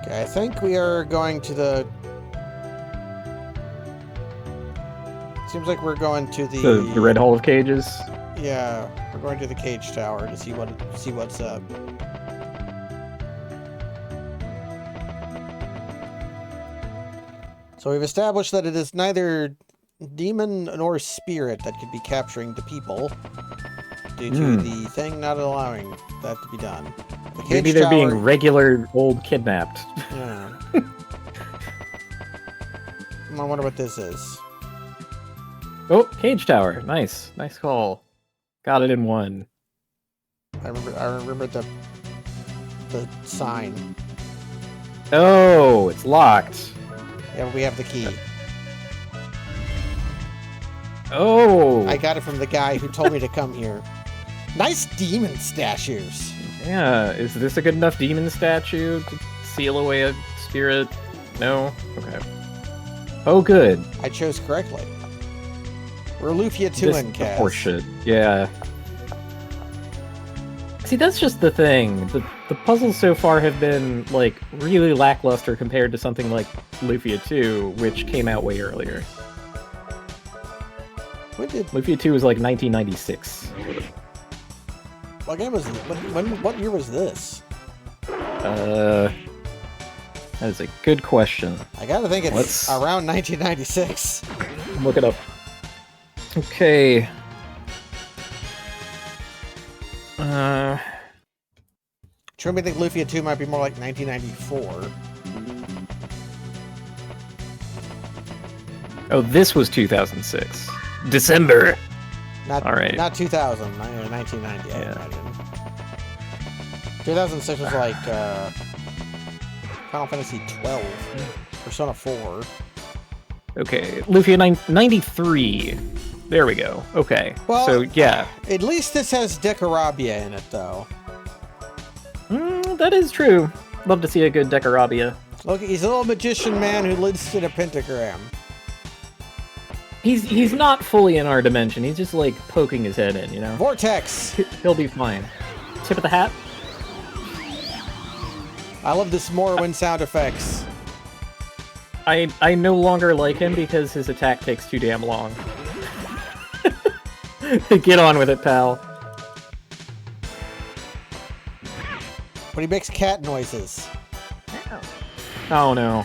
Okay, I think we are going to the... Seems like we're going to The Red Hall of Cages? Yeah, we're going to the Cage Tower to see what's up. So we've established that it is neither demon nor spirit that could be capturing the people due to the thing not allowing that to be done. The Cage Maybe they're Tower, being regular old kidnapped. Yeah. I wonder what this is. Oh, Cage Tower. Nice. Nice call. Got it in one. I remember the sign. Oh, it's locked. Yeah, we have the key. Oh! I got it from the guy who told me to come here. Nice demon statues. Yeah, is this a good enough demon statue to seal away a spirit? No? Okay. Oh, good. I chose correctly. We're Lufia Tuin, Kaz. Horseshit. Yeah. See, that's just the thing. The puzzles so far have been, like, really lackluster compared to something like Lufia 2, which came out way earlier. When did... Lufia 2 was, like, 1996. What game was it? What year was this? That is a good question. I gotta think it's around 1996. Look it up. Okay. Sure, me think Lufia 2 might be more like 1994. Oh, this was 2006. December! Not, all right. Not 2000, 1990, I imagine. 2006 was like Final Fantasy 12, Persona 4. Okay, Lufia 93. There we go. Okay, well, so yeah. At least this has Decorabia in it, though. That is true. Love to see a good Decorabia. Look, he's a little magician man who lives in a pentagram. He's not fully in our dimension. He's just like poking his head in, you know. Vortex. He'll be fine. Tip of the hat. I love this Morrowind sound effects. I no longer like him because his attack takes too damn long. Get on with it, pal. But he makes cat noises. Oh no.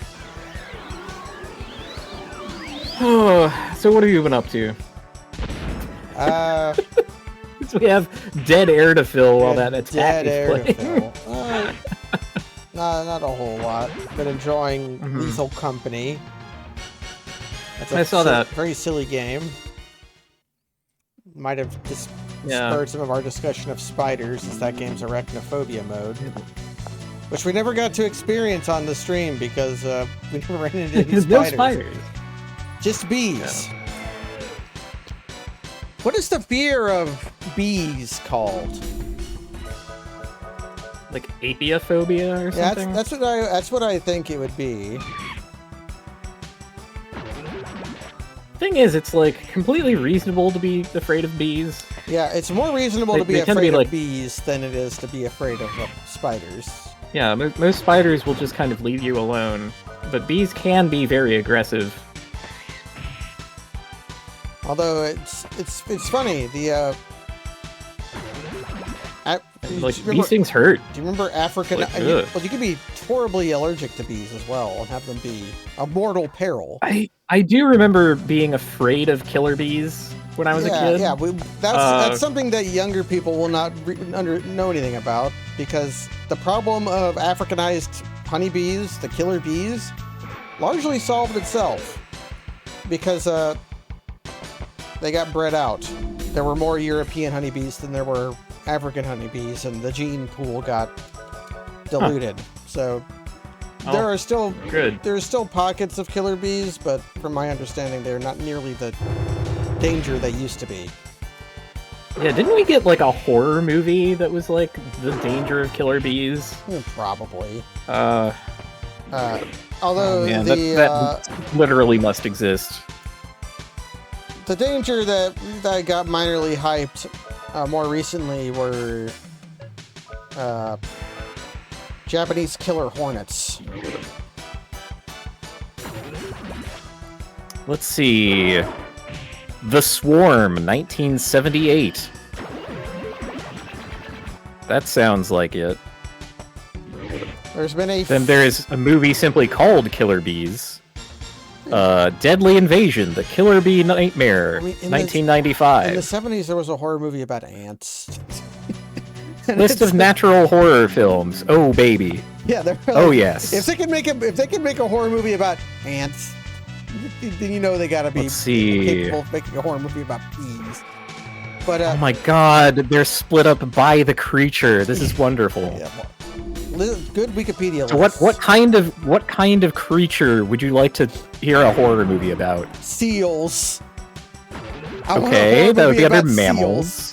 So what have you been up to? So we have dead air to fill while that attack is playing. Not a whole lot. Been enjoying Lethal Company. I saw that. Very silly game. Might have just spurred some of our discussion of spiders, as that game's arachnophobia mode. Which we never got to experience on the stream because we never ran into any spiders. No spiders. Just bees. Yeah. What is the fear of bees called? Like apiophobia or something? Yeah, that's what I think it would be. Thing is, it's like completely reasonable to be afraid of bees. Yeah, it's more reasonable to be afraid of bees than it is to be afraid of spiders. Yeah, most spiders will just kind of leave you alone, but bees can be very aggressive. Although it's funny, the bee stings hurt. Do you remember African? Well, you can be horribly allergic to bees as well and have them be a mortal peril. I do remember being afraid of killer bees when I was a kid. Yeah, that's something that younger people will not know anything about, because the problem of Africanized honeybees, the killer bees, largely solved itself because they got bred out. There were more European honeybees than there were African honeybees, and the gene pool got diluted. So there are still pockets of killer bees, but from my understanding, they're not nearly the danger they used to be. Yeah, didn't we get like a horror movie that was like The Danger of Killer Bees? Probably. Uh, Although man, that literally must exist. the danger that got minorly hyped more recently were Japanese killer hornets. Let's see. The Swarm, 1978. That sounds like it. There's been a Then there is a movie simply called Killer Bees. Deadly Invasion, The Killer Bee Nightmare, I mean, in 1995. in the 70s there was a horror movie about ants. List of natural horror films. Oh baby. Yeah, they're Oh yes. If they can make a horror movie about ants, then you know they gotta be Let's see. capable of making a horror movie about bees. But Oh my god, they're split up by the creature. This is wonderful. yeah, good Wikipedia So list. what kind of creature would you like to hear a horror movie about? Seals. I want a Okay, horror that would movie be other about mammals. seals.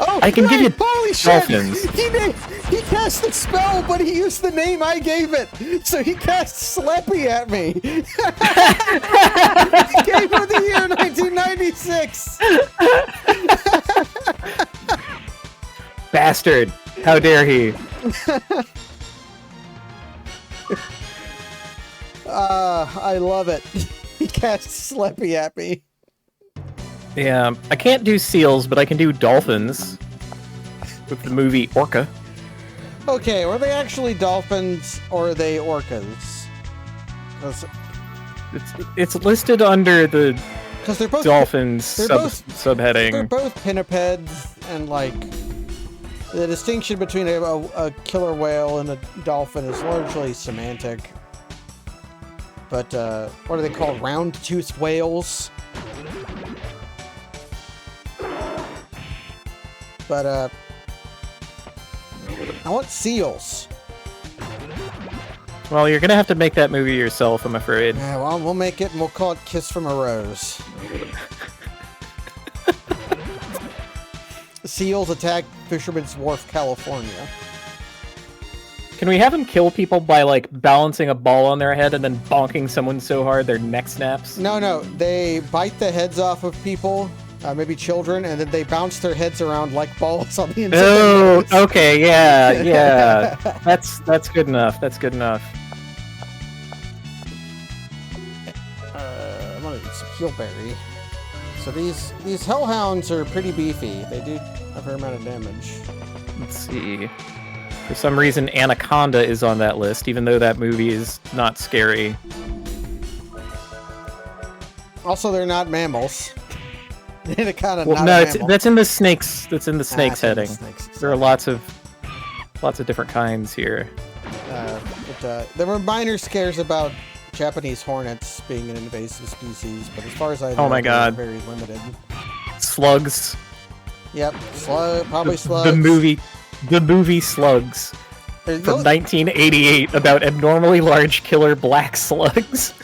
Oh, I can give you holy dolphins. shit! He cast the spell, but he used the name I gave it. So he cast Sleppy at me. He gave her the year 1996. Bastard! How dare he? I love it. He cast Sleppy at me. Yeah, I can't do seals, but I can do dolphins. With the movie Orca. Okay, were they actually dolphins or are they orcas? It's listed under the Because they're both dolphins they're both- subheading. They're both pinnipeds, and like the distinction between a killer whale and a dolphin is largely semantic. But what are they called? Round-toothed whales. But I want seals. Well, you're gonna have to make that movie yourself, I'm afraid. Yeah, well, we'll make it and we'll call it Kiss from a Rose. Seals attack Fisherman's Wharf, California. Can we have them kill people by, like, balancing a ball on their head and then bonking someone so hard their neck snaps? No, they bite the heads off of people, maybe children, and then they bounce their heads around like balls on the inside. Oh, okay, yeah. That's good enough. That's good enough. I'm gonna eat some heelberry. So these hellhounds are pretty beefy. They do a fair amount of damage. Let's see. For some reason, Anaconda is on that list, even though that movie is not scary. Also, they're not mammals. Anaconda, Well, not no, a mammal. that's in the snakes. That's in the snakes it's in the heading. snakes. There are lots of different kinds here. There were minor scares about Japanese hornets being an invasive species, but as far as I know, Oh my they're God. very limited. Slugs. Yep, probably slugs. The movie Slugs There's from no- 1988 about abnormally large killer black slugs.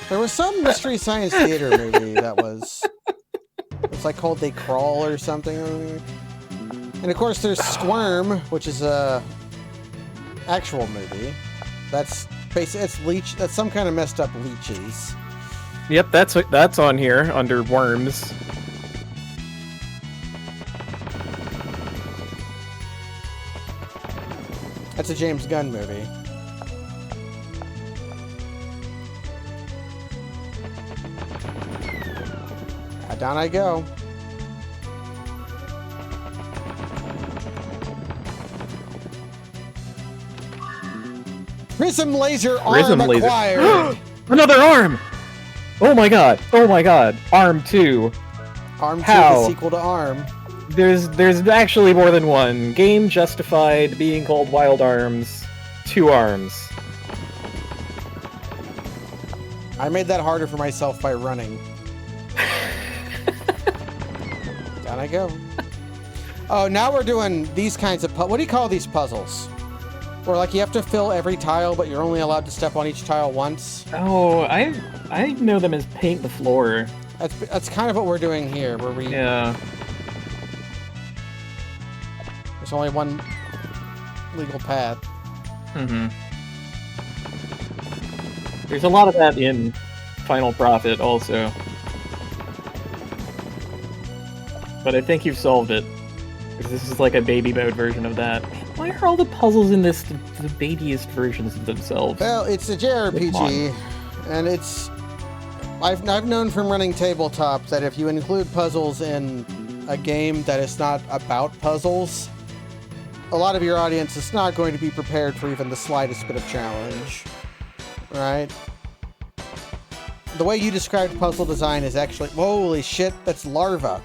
There was some Mystery Science Theater movie that was... It's like called They Crawl or something. And of course there's Squirm, which is a actual movie. That's that's some kind of messed up leeches. Yep, that's on here under worms. That's a James Gunn movie. Down I go. Prism laser arm acquired. Another arm! Oh my god! Oh my god! Arm 2. Arm 2, How? the sequel to Arm. There's actually more than one. Game justified being called Wild Arms. 2 arms. I made that harder for myself by running. Down I go. Oh, now we're doing these kinds of what do you call these puzzles? Where like you have to fill every tile, but you're only allowed to step on each tile once. Oh, I know them as paint the floor. That's kind of what we're doing here, where we Yeah. There's only one legal path. Mm-hmm. There's a lot of that in Final Prophet also. But I think you've solved it. Because this is like a baby mode version of that. Why are all the puzzles in this the babiest versions of themselves? Well, it's a JRPG, and it's... I've known from running tabletop that if you include puzzles in a game that is not about puzzles, a lot of your audience is not going to be prepared for even the slightest bit of challenge. Right? The way you described puzzle design is actually... Holy shit, that's larva.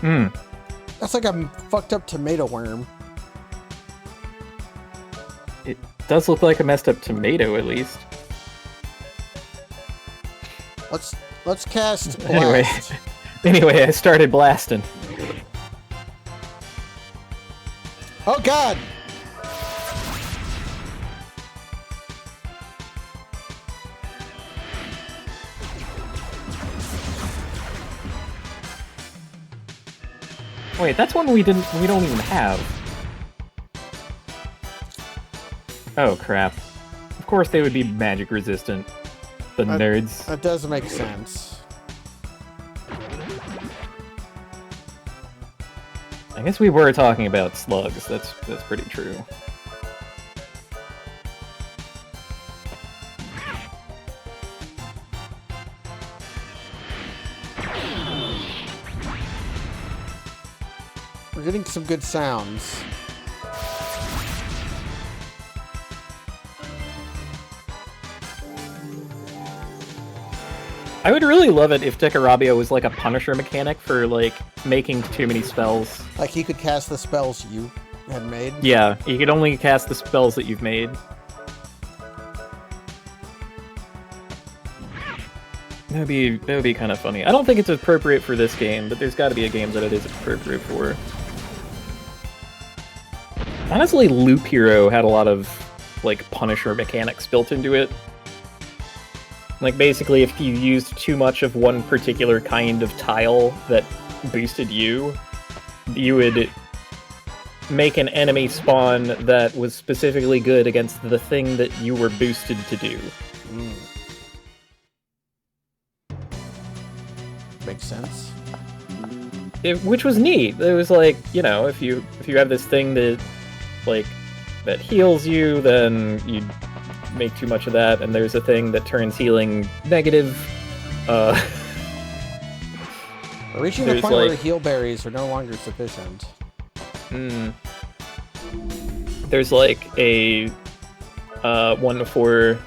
Hmm. That's like a fucked up tomato worm. It does look like a messed up tomato, at least. Let's cast Blast. Anyway, I started blasting. Oh god! Wait, that's one we don't even have. Oh crap. Of course they would be magic resistant. The nerds. That does make sense. I guess we were talking about slugs. That's pretty true. We're getting some good sounds. I would really love it if Decarabia was like a Punisher mechanic for like making too many spells. Like he could cast the spells you had made? Yeah, you could only cast the spells that you've made. That would be kind of funny. I don't think it's appropriate for this game, but there's got to be a game that it is appropriate for. Honestly, Loop Hero had a lot of like Punisher mechanics built into it. Like basically, if you used too much of one particular kind of tile that boosted you, you would make an enemy spawn that was specifically good against the thing that you were boosted to do. Makes sense. Which was neat. It was like, you know, if you have this thing that like that heals you, then you make too much of that, and there's a thing that turns healing negative. We're reaching the point like, where heal berries are no longer sufficient. There's like a one for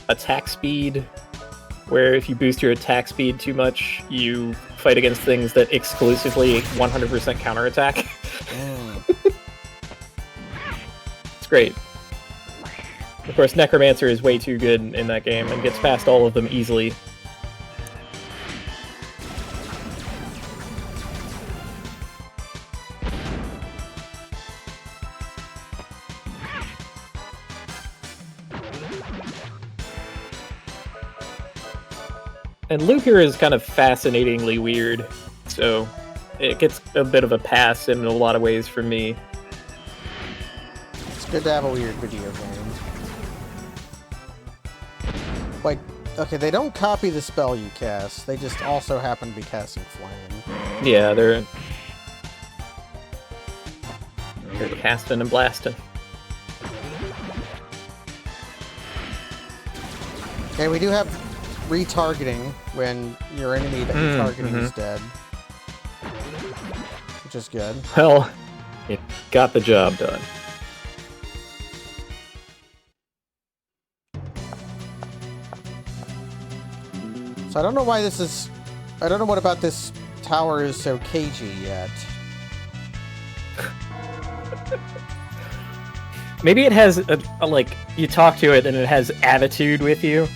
attack speed, where if you boost your attack speed too much, you fight against things that exclusively 100% counterattack. It's great. Of course, Necromancer is way too good in that game and gets past all of them easily. And Loop here is kind of fascinatingly weird, so it gets a bit of a pass in a lot of ways for me. It's good to have a weird video game. Like, okay, they don't copy the spell you cast, they just also happen to be casting Flame. Yeah, they're casting and blasting. Okay, we do have retargeting when your enemy that you're targeting is dead. Which is good. Well, it got the job done. So I don't know why this is... I don't know what about this tower is so cagey yet. Maybe it has, a like, you talk to it and it has attitude with you.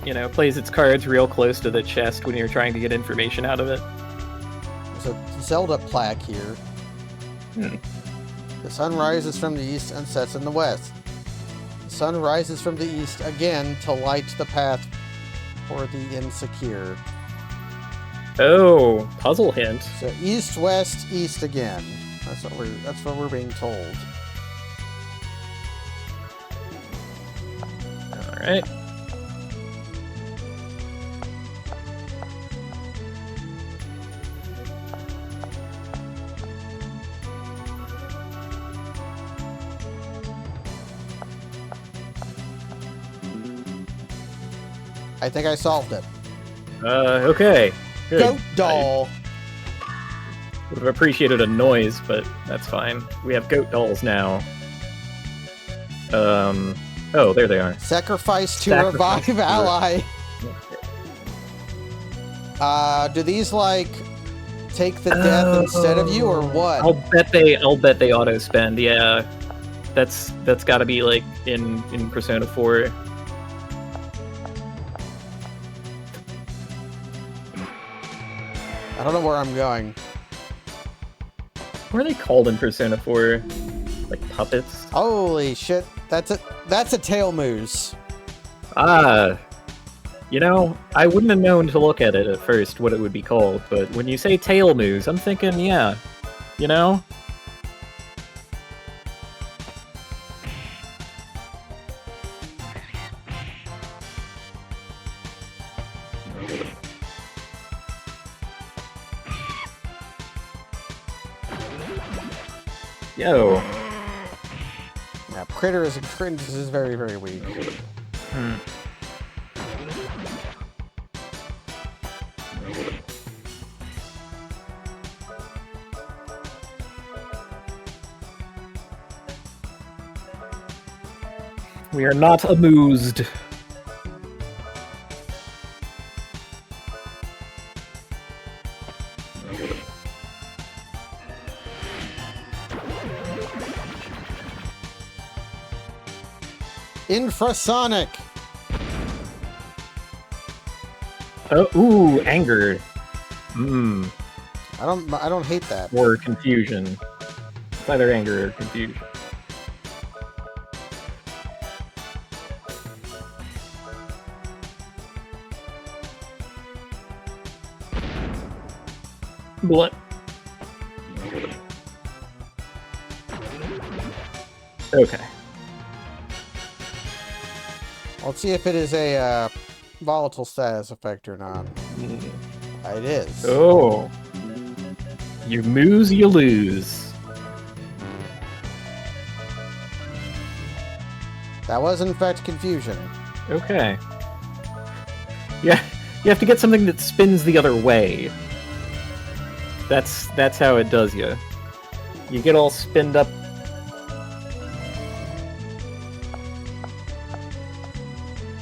You know, plays its cards real close to the chest when you're trying to get information out of it. There's a Zelda plaque here. The sun rises from the east and sets in the west. sun rises from the east again to light the path for the insecure. Oh, puzzle hint. So east, west, east again. That's what we're being told. All right. I think I solved it. Okay. Good. Goat doll. I would have appreciated a noise, but that's fine. We have goat dolls now. Oh, there they are. Sacrifice to revive ally. Do these like take the death instead of you, or what? I'll bet they auto spend. Yeah, that's got to be like in Persona 4. I don't know where I'm going. What are they called in Persona 4? Like puppets? Holy shit! That's a tail moose. Ah, you know, I wouldn't have known to look at it at first what it would be called, but when you say tail moose, I'm thinking, yeah, you know. Yo. Yeah, Critter is very, very weak. We are not amused. Infrasonic. Oh, ooh, anger. I don't hate that. Or confusion. It's either anger or confusion. What? Okay. Let's see if it is a volatile status effect or not. It is. Oh. You moose, you lose. That was in fact confusion. Okay. Yeah, you have to get something that spins the other way. That's how it does you. You get all spinned up.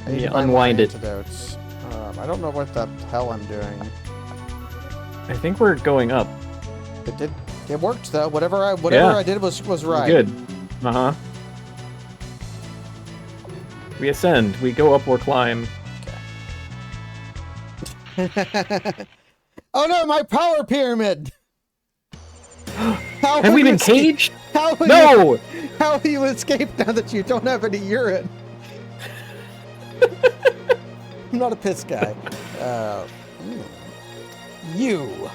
You unwind it. I don't know what the hell I'm doing. I think we're going up. It worked though. Whatever I did was right. Good. Uh-huh. We ascend. We go up or climb. Oh no, my power pyramid! Have we been caged? How will you escape now that you don't have any urine? I'm not a piss guy. You.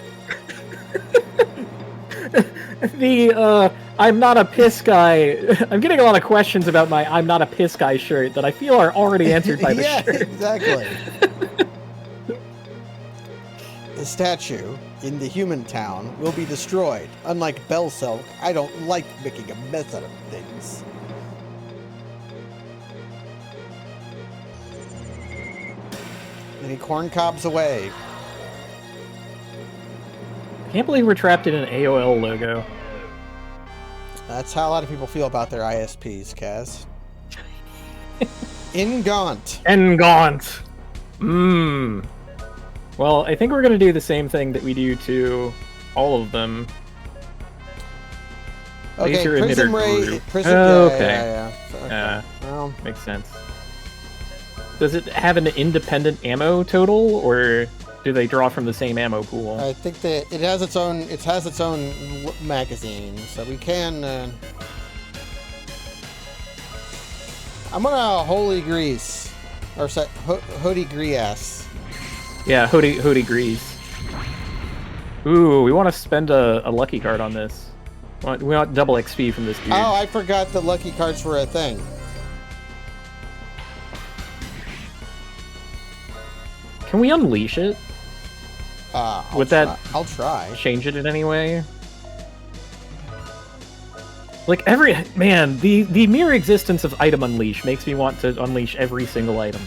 I'm not a piss guy. I'm getting a lot of questions about my I'm not a piss guy shirt that I feel are already answered by the shirt. Exactly. The statue in the human town will be destroyed. Unlike Belselk, I don't like making a mess out of things. Any corn cobs away. I can't believe we're trapped in an AOL logo. That's how a lot of people feel about their ISPs, Kaz. Ingaunt. Engaunt. Well, I think we're going to do the same thing that we do to all of them. Okay, Laser Prism emitter Ray... group. Prism, okay. Okay. Well, Makes sense. Does it have an independent ammo total, or do they draw from the same ammo pool? I think that it has its own. It has its own magazine, so we can. I'm gonna Holy Grease. Or Hoodie Grease. Yeah, Hoodie Grease. Ooh, we want to spend a lucky card on this. We want double XP from this dude. Oh, I forgot the lucky cards were a thing. Can we unleash it? I'll try. Change it in any way? Like the mere existence of item unleash makes me want to unleash every single item.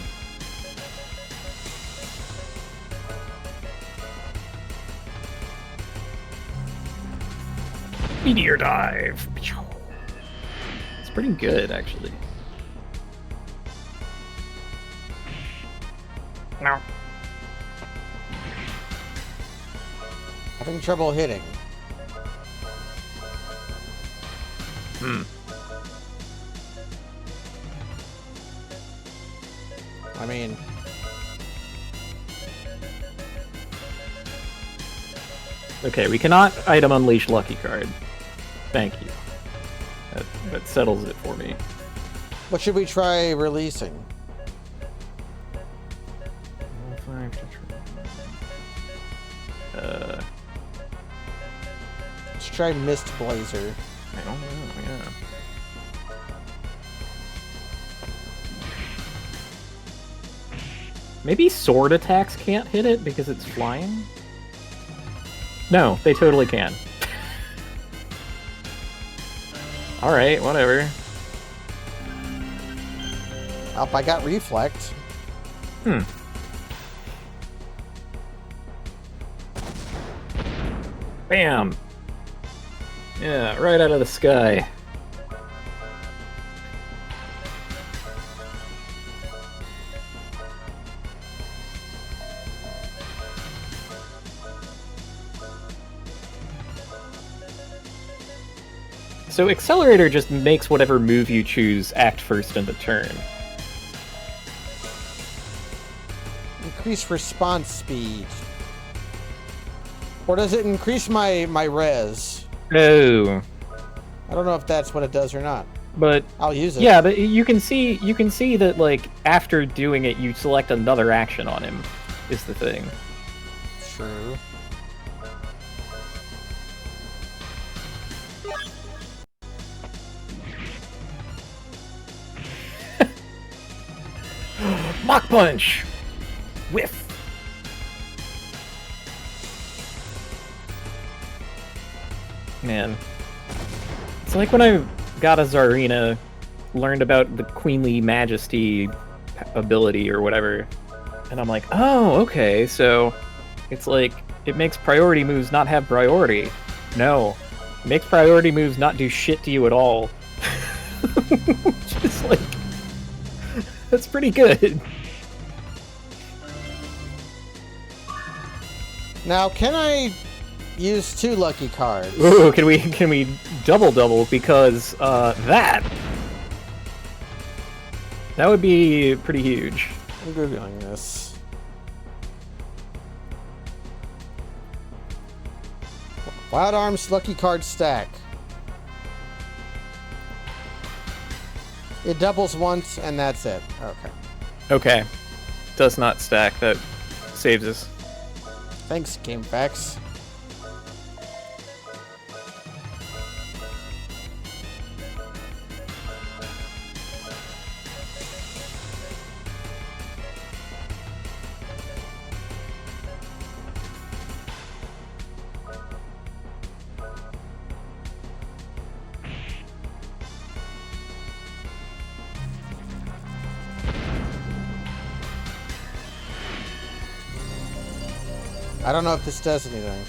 Meteor dive. It's pretty good, actually. No. Having trouble hitting. I mean... Okay, we cannot item unleash lucky card. Thank you. That settles it for me. What should we try releasing? Let's try Mist Blazer. I don't know, yeah. Maybe sword attacks can't hit it because it's flying? No, they totally can. Alright, whatever. Oh, I got Reflect. Bam! Yeah, right out of the sky. So Accelerator just makes whatever move you choose act first in the turn. Increase response speed. Or does it increase my res? No. I don't know if that's what it does or not. But I'll use it. Yeah, but you can see that like after doing it you select another action on him is the thing. True. Mach Punch! Whiff! Man. It's like when I got a Zarina, learned about the Queenly Majesty ability or whatever, and I'm like, oh, okay, so it's like, it makes priority moves not have priority. No. It makes priority moves not do shit to you at all. Just like... That's pretty good. Now, can I use 2 lucky cards? Ooh, can we double because that would be pretty huge. I'm googling this. Wild Arms lucky card stack. It doubles once and that's it. Okay. Okay. Does not stack. That saves us. Thanks, GameFAQs. I don't know if this does anything.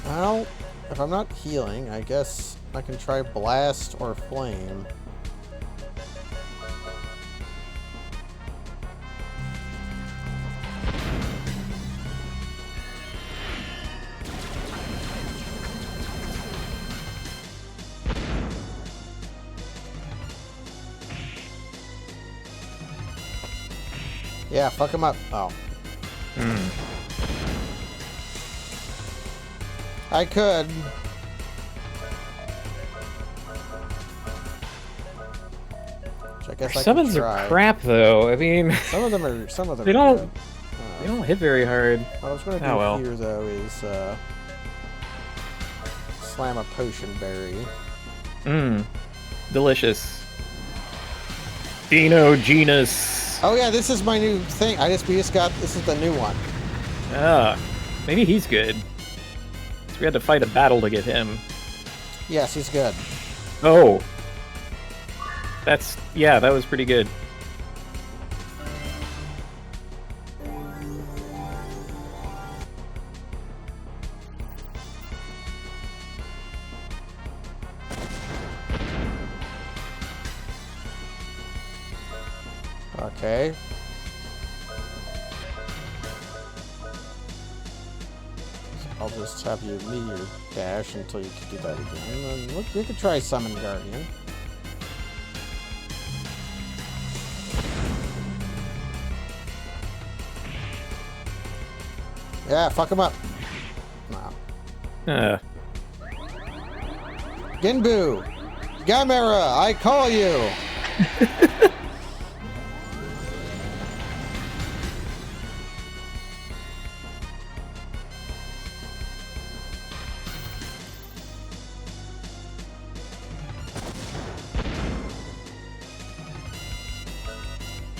Well, if I'm not healing, I guess I can try Blast or Flame. Yeah, fuck him up. Oh. I could. Which I guess I Summons could are try. crap, though. I mean, Some of them are. they don't. Good. They don't hit very hard. What I was gonna do here though is slam a potion berry. Delicious. Dino Genus. Oh yeah, this is my new thing. We just got. This is the new one. Maybe he's good. So we had to fight a battle to get him. Yes, he's good. Oh. That was pretty good. Okay. I'll just have you meet your dash until you can do that again. And then we could try Summon Guardian. Yeah, fuck him up. No. Genbu! Gamera, I call you!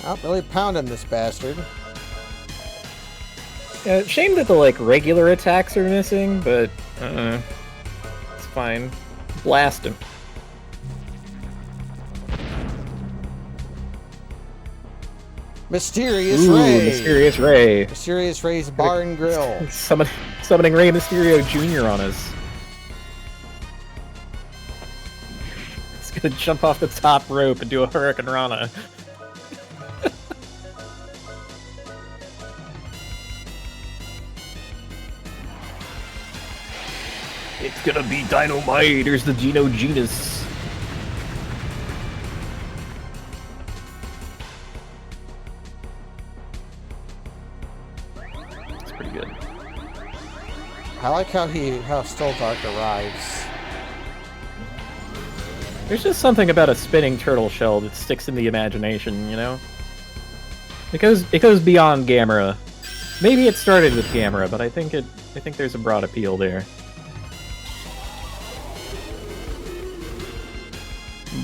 Oh, really pounding this bastard. Yeah, shame that the regular attacks are missing, but it's fine. Blast him. Mysterious Ray! Mysterious Ray. Mysterious Ray's Bar and Grill. Summoning Rey Mysterio Jr. on us. He's gonna jump off the top rope and do a Hurricane Rana. It's gonna be dynamite! There's the Dino Genus. It's pretty good. I like how Still Dark arrives. There's just something about a spinning turtle shell that sticks in the imagination, you know? It goes beyond Gamera. Maybe it started with Gamera, but I think there's a broad appeal there.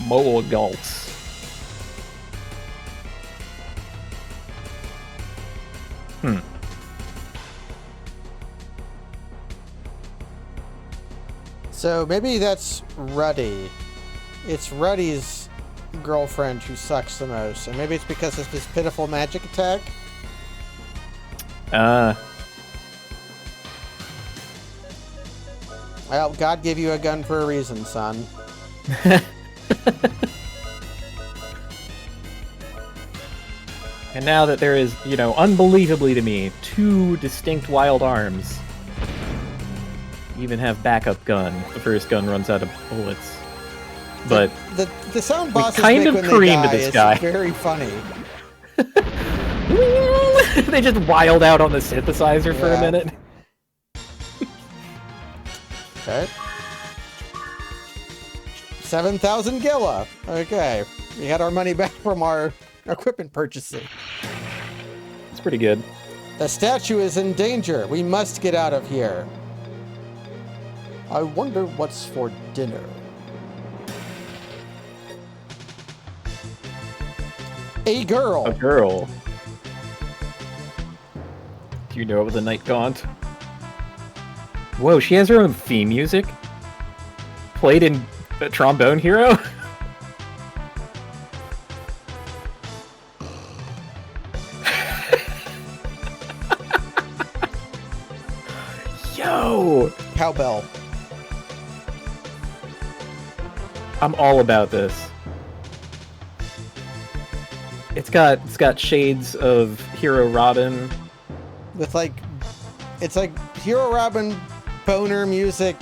Moagults. So maybe that's Ruddy. It's Ruddy's girlfriend who sucks the most, and maybe it's because of his pitiful magic attack. Well, God gave you a gun for a reason, son. And now that there is, unbelievably to me, 2 distinct wild arms. You even have backup gun. The first gun runs out of bullets. But the sound bosses kind make of when they creamed die this is guy. very funny. They just wild out on the synthesizer for a minute. Okay. 7,000 Gilla. Okay. We had our money back from our equipment purchasing. It's pretty good. The statue is in danger. We must get out of here. I wonder what's for dinner. A girl. A girl. Do you know of the Night Gaunt? Whoa, she has her own theme music? Played in Trombone Hero? Yo! Cowbell. I'm all about this. It's got shades of Hero Robin. With it's like Hero Robin boner music.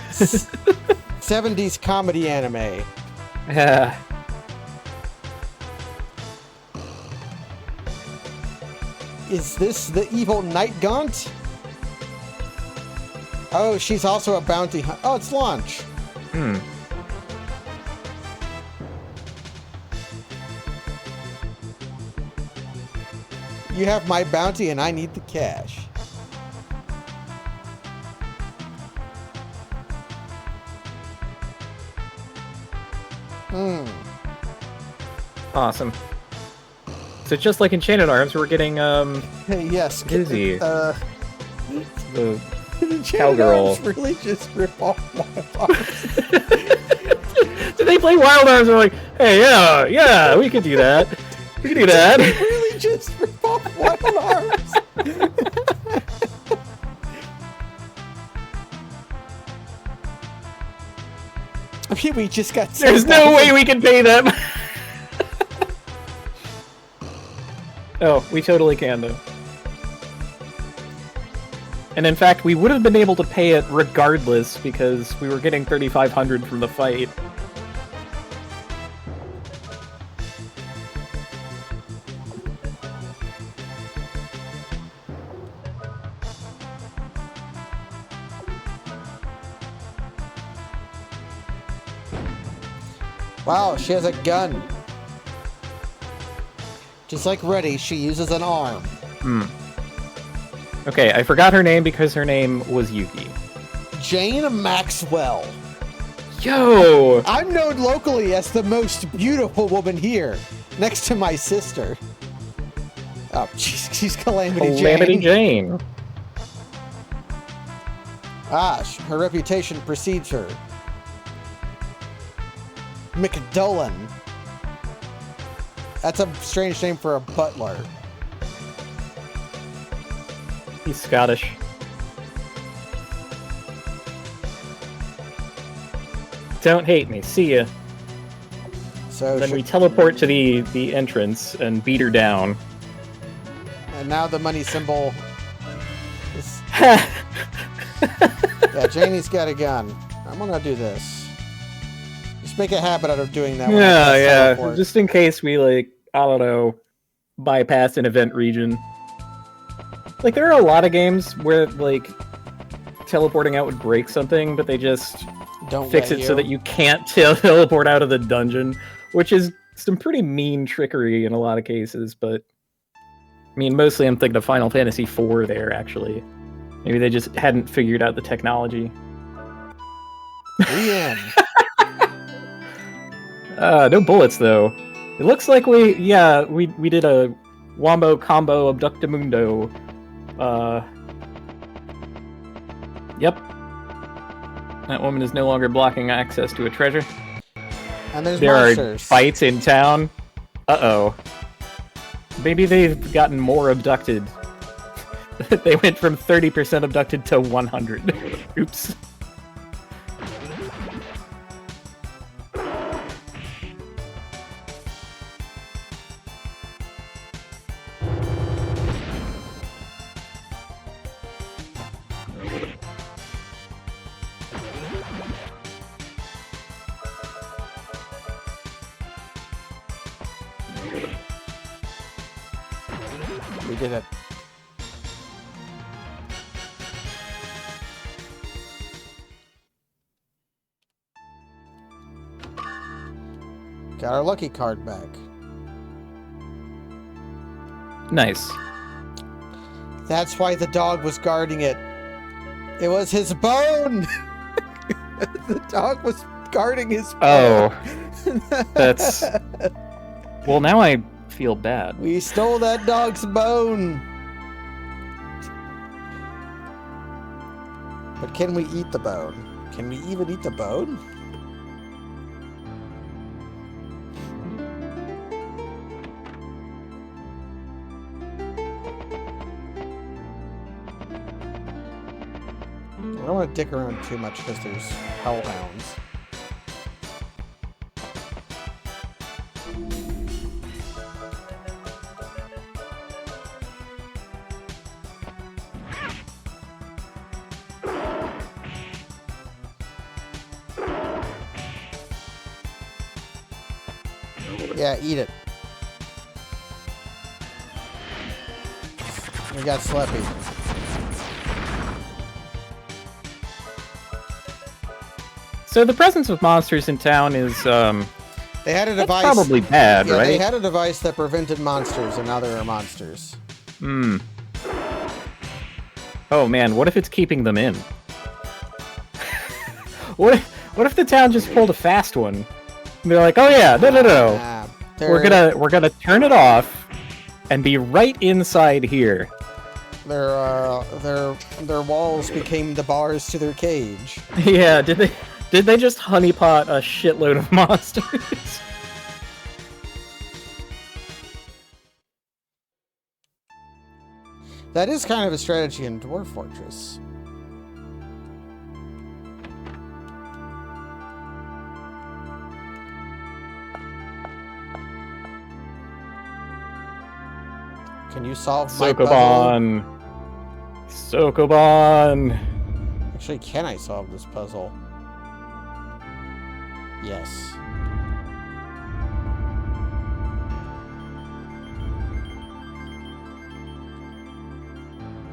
70s comedy anime. Yeah. Is this the evil Night Gaunt? Oh, she's also a bounty hunter. Oh, it's Launch. You have my bounty and I need the cash. Awesome. So just like Enchanted Arms, we're getting Hey, yes. Izzy. The Cowgirl. Arms really just rip off Wild Arms. Did they play Wild Arms? They're like, hey, yeah, we could do that. We could do that. They really just rip off Wild Arms. I mean, we just got. There's no way we can pay them. Oh, we totally can, though. And in fact, we would have been able to pay it regardless because we were getting 3,500 from the fight. Wow, she has a gun. Just like Reddy, she uses an arm. Okay, I forgot her name because her name was Yuki. Jane Maxwell. Yo! I'm known locally as the most beautiful woman here, next to my sister. Oh, she's Calamity Jane. Calamity Jane. Ah, her reputation precedes her. McDullen. That's a strange name for a butler. He's Scottish. Don't hate me. See ya. So Then we teleport to the entrance and beat her down. And now the money symbol is... Yeah, Janie's got a gun. I'm gonna do this. Just make a habit out of doing that. Yeah. Just in case we, like, I don't know, bypass an event region. Like, there are a lot of games where, like, teleporting out would break something, but they just Don't fix let it you. so that you can't teleport out of the dungeon, which is some pretty mean trickery in a lot of cases, but... I mean, mostly I'm thinking of Final Fantasy IV there, actually. Maybe they just hadn't figured out the technology. The end. No bullets, though. It looks like we did a Wombo Combo Abductamundo. Yep. That woman is no longer blocking access to a treasure. And there's There monsters. are fights in town. Uh-oh. Maybe they've gotten more abducted. They went from 30% abducted to 100. Oops. We did it. Got our lucky card back. Nice. That's why the dog was guarding it. It was his bone! The dog was guarding his bone. Oh. That's... Well, now I feel bad. We stole that dog's bone! But can we eat the bone? Can we even eat the bone? I don't want to dick around too much because there's hellhounds. Yeah, eat it. We got Sleppy. So the presence of monsters in town is They had a that's device. probably bad, Yeah, right? they had a device that prevented monsters, and now there are monsters. Hmm. Oh man, what if it's keeping them in? What if the town just pulled a fast one? And they're like, oh yeah, no. Ah, We're gonna turn it off and be right inside here. Their walls became the bars to their cage. Yeah, did they just honeypot a shitload of monsters? That is kind of a strategy in Dwarf Fortress. Can you solve my puzzle? Sokoban! Actually, can I solve this puzzle? Yes.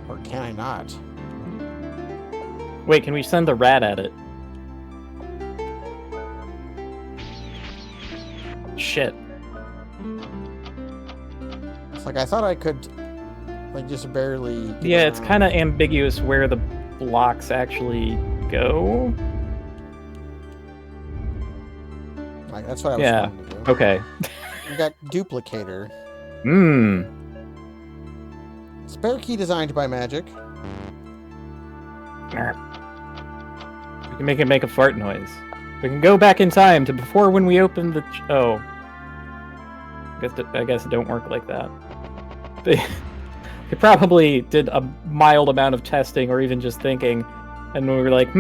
Or can I not? Wait, can we send the rat at it? Shit. It's like I thought I could, like, just barely. Get Yeah, it's around. kind of ambiguous where the blocks actually go. Like that's what I was Yeah. trying to do. Okay. We got duplicator. Hmm. Spare key designed by Magic. We can make it make a fart noise. We can go back in time to before when we opened the. Oh. I guess it don't work like that. They probably did a mild amount of testing or even just thinking, and we were like,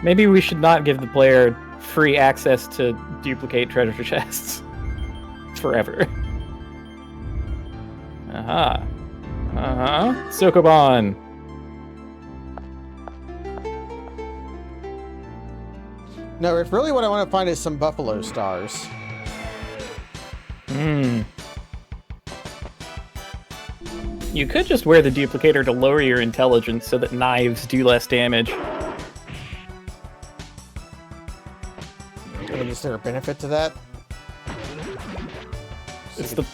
maybe we should not give the player free access to duplicate treasure chests forever. Sokoban. No, if really what I want to find is some buffalo stars. You could just wear the duplicator to lower your intelligence so that knives do less damage. I mean, is there a benefit to that? It's the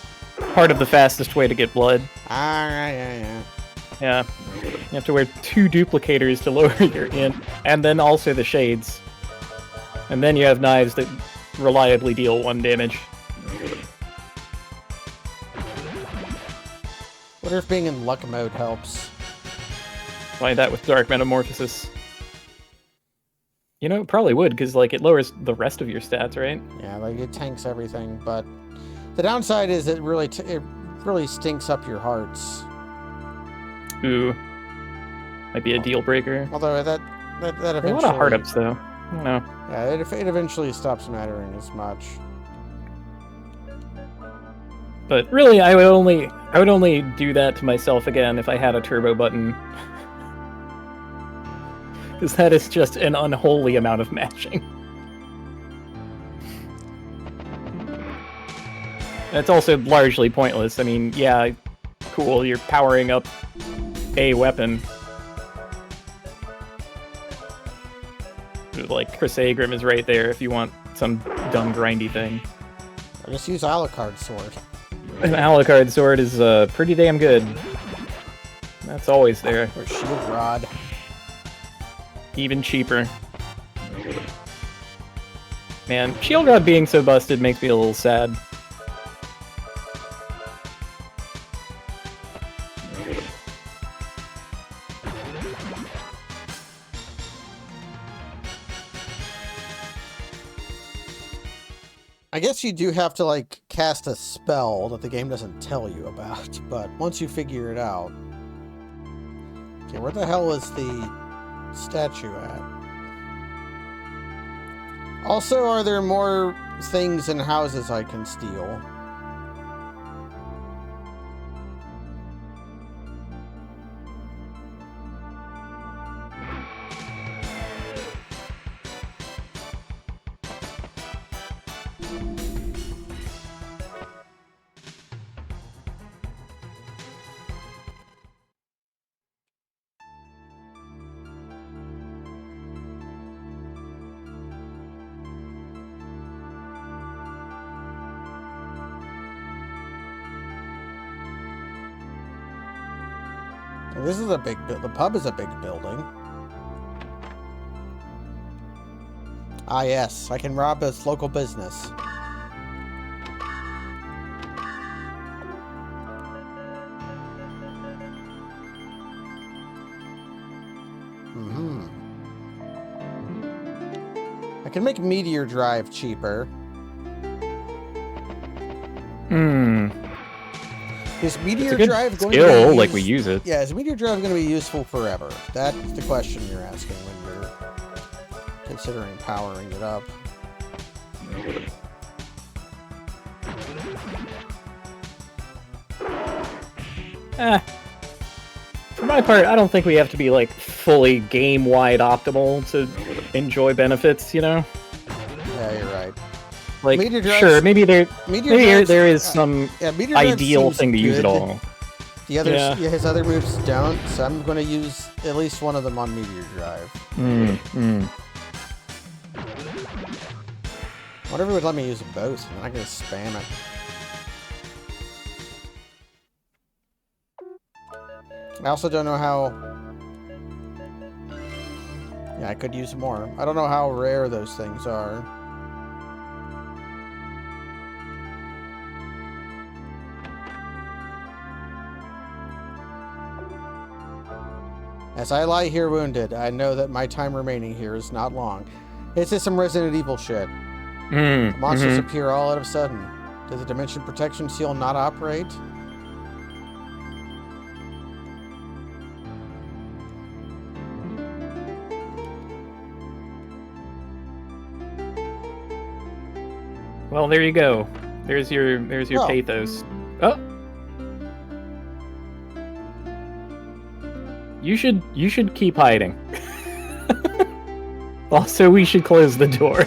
part of the fastest way to get blood. Alright, yeah. Yeah. You have to wear 2 duplicators to lower your int, and then also the shades. And then you have knives that reliably deal 1 damage. Wonder if being in luck mode helps. Find that with Dark Metamorphosis. You know, it probably would, because like it lowers the rest of your stats, right? Yeah, like it tanks everything, but the downside is it really stinks up your hearts. Ooh. Might be a deal breaker. Although that There are eventually. a lot of hard ups though. I don't know. Yeah, it eventually stops mattering as much. But really, I would only do that to myself again if I had a turbo button. Because that is just an unholy amount of matching. And it's also largely pointless. I mean, yeah, cool, you're powering up a weapon. Like, Chrysagrim is right there if you want some dumb grindy thing. Or just use Alucard sword. An Alucard sword is pretty damn good. That's always there. Or shield rod. Even cheaper. Man, Shield Rod being so busted makes me a little sad. I guess you do have to, like, cast a spell that the game doesn't tell you about, but once you figure it out... Okay, where the hell is the statue at? Also, are there more things in houses I can steal? This is a big the pub is a big building. Ah yes, I can rob this local business. I can make Meteor Drive cheaper. Is Meteor Drive going to be used, like we use it? Yeah, is Meteor Drive going to be useful forever? That's the question you're asking when you're considering powering it up. For my part, I don't think we have to be like fully game-wide optimal to enjoy benefits, you know? Yeah, you're right. Like, sure, maybe there is some ideal thing to use at all. The others, his other moves don't, so I'm going to use at least one of them on Meteor Drive. Whatever would let me use them both, and I can just spam it. I also don't know how... Yeah, I could use more. I don't know how rare those things are. As I lie here wounded, I know that my time remaining here is not long. It's just some Resident Evil shit. Monsters appear all out of a sudden. Does the Dimension Protection Seal not operate? Well, there you go. There's your pathos. Oh. You should keep hiding. Also, we should close the door.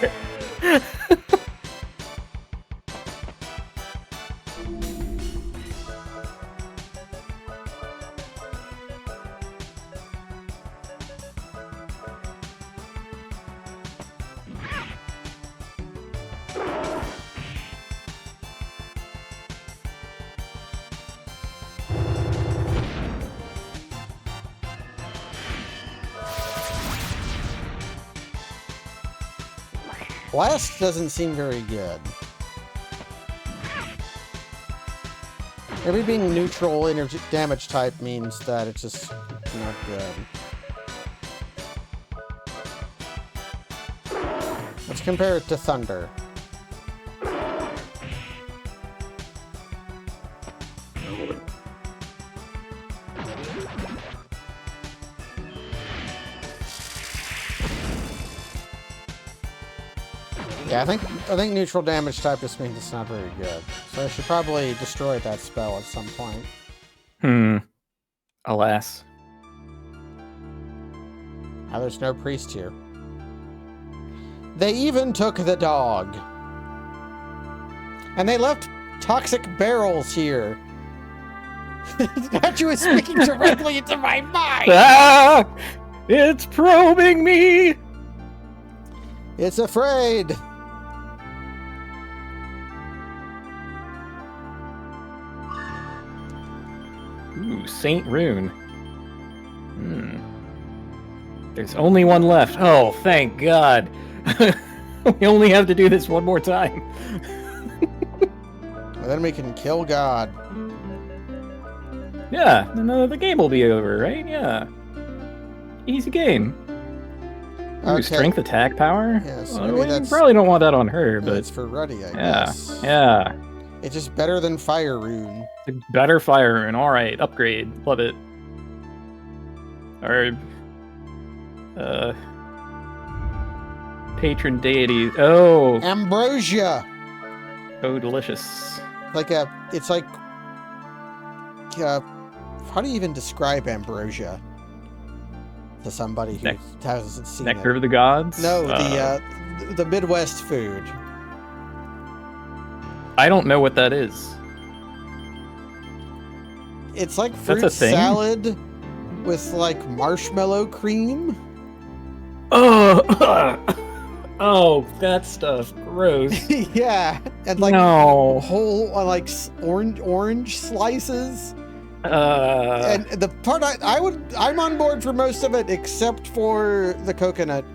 Blast doesn't seem very good. Maybe being neutral energy damage type means that it's just not good. Let's compare it to Thunder. Yeah, I think neutral damage type just means it's not very good. So I should probably destroy that spell at some point. Alas. Now there's no priest here. They even took the dog. And they left toxic barrels here. The statue is speaking directly into my mind! Ah! It's probing me! It's afraid! Ooh, Saint Rune. There's only one left. Oh, thank God. We only have to do this one more time. And then we can kill God. Yeah, and the game will be over, right? Yeah. Easy game. Ooh, Okay. strength attack power? Yes, Well, maybe we that's- probably don't want that on her, but It's for Ruddy, I yeah, guess. yeah. It's just better than Fire Rune. Better fire rune. All right, upgrade. Love it. Our patron deity. Oh, Ambrosia! oh, delicious. It's like, how do you even describe Ambrosia to somebody who hasn't seen Nectar it? of the gods. No, the Midwest food. I don't know what that is. It's like That's fruit a thing? salad with like marshmallow cream. Oh, oh, that stuff. Gross. Yeah, and like No. whole orange slices. And the part I'm on board for most of it, except for the coconut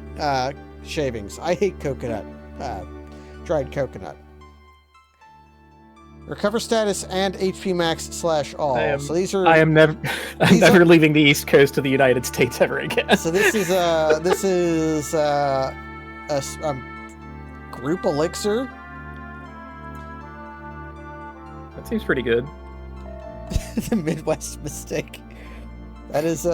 shavings. I hate coconut, dried coconut. Recover status and HP max / all. So these are. I'm never leaving the East Coast of the United States ever again. So this is a group elixir. That seems pretty good. The Midwest mistake. That is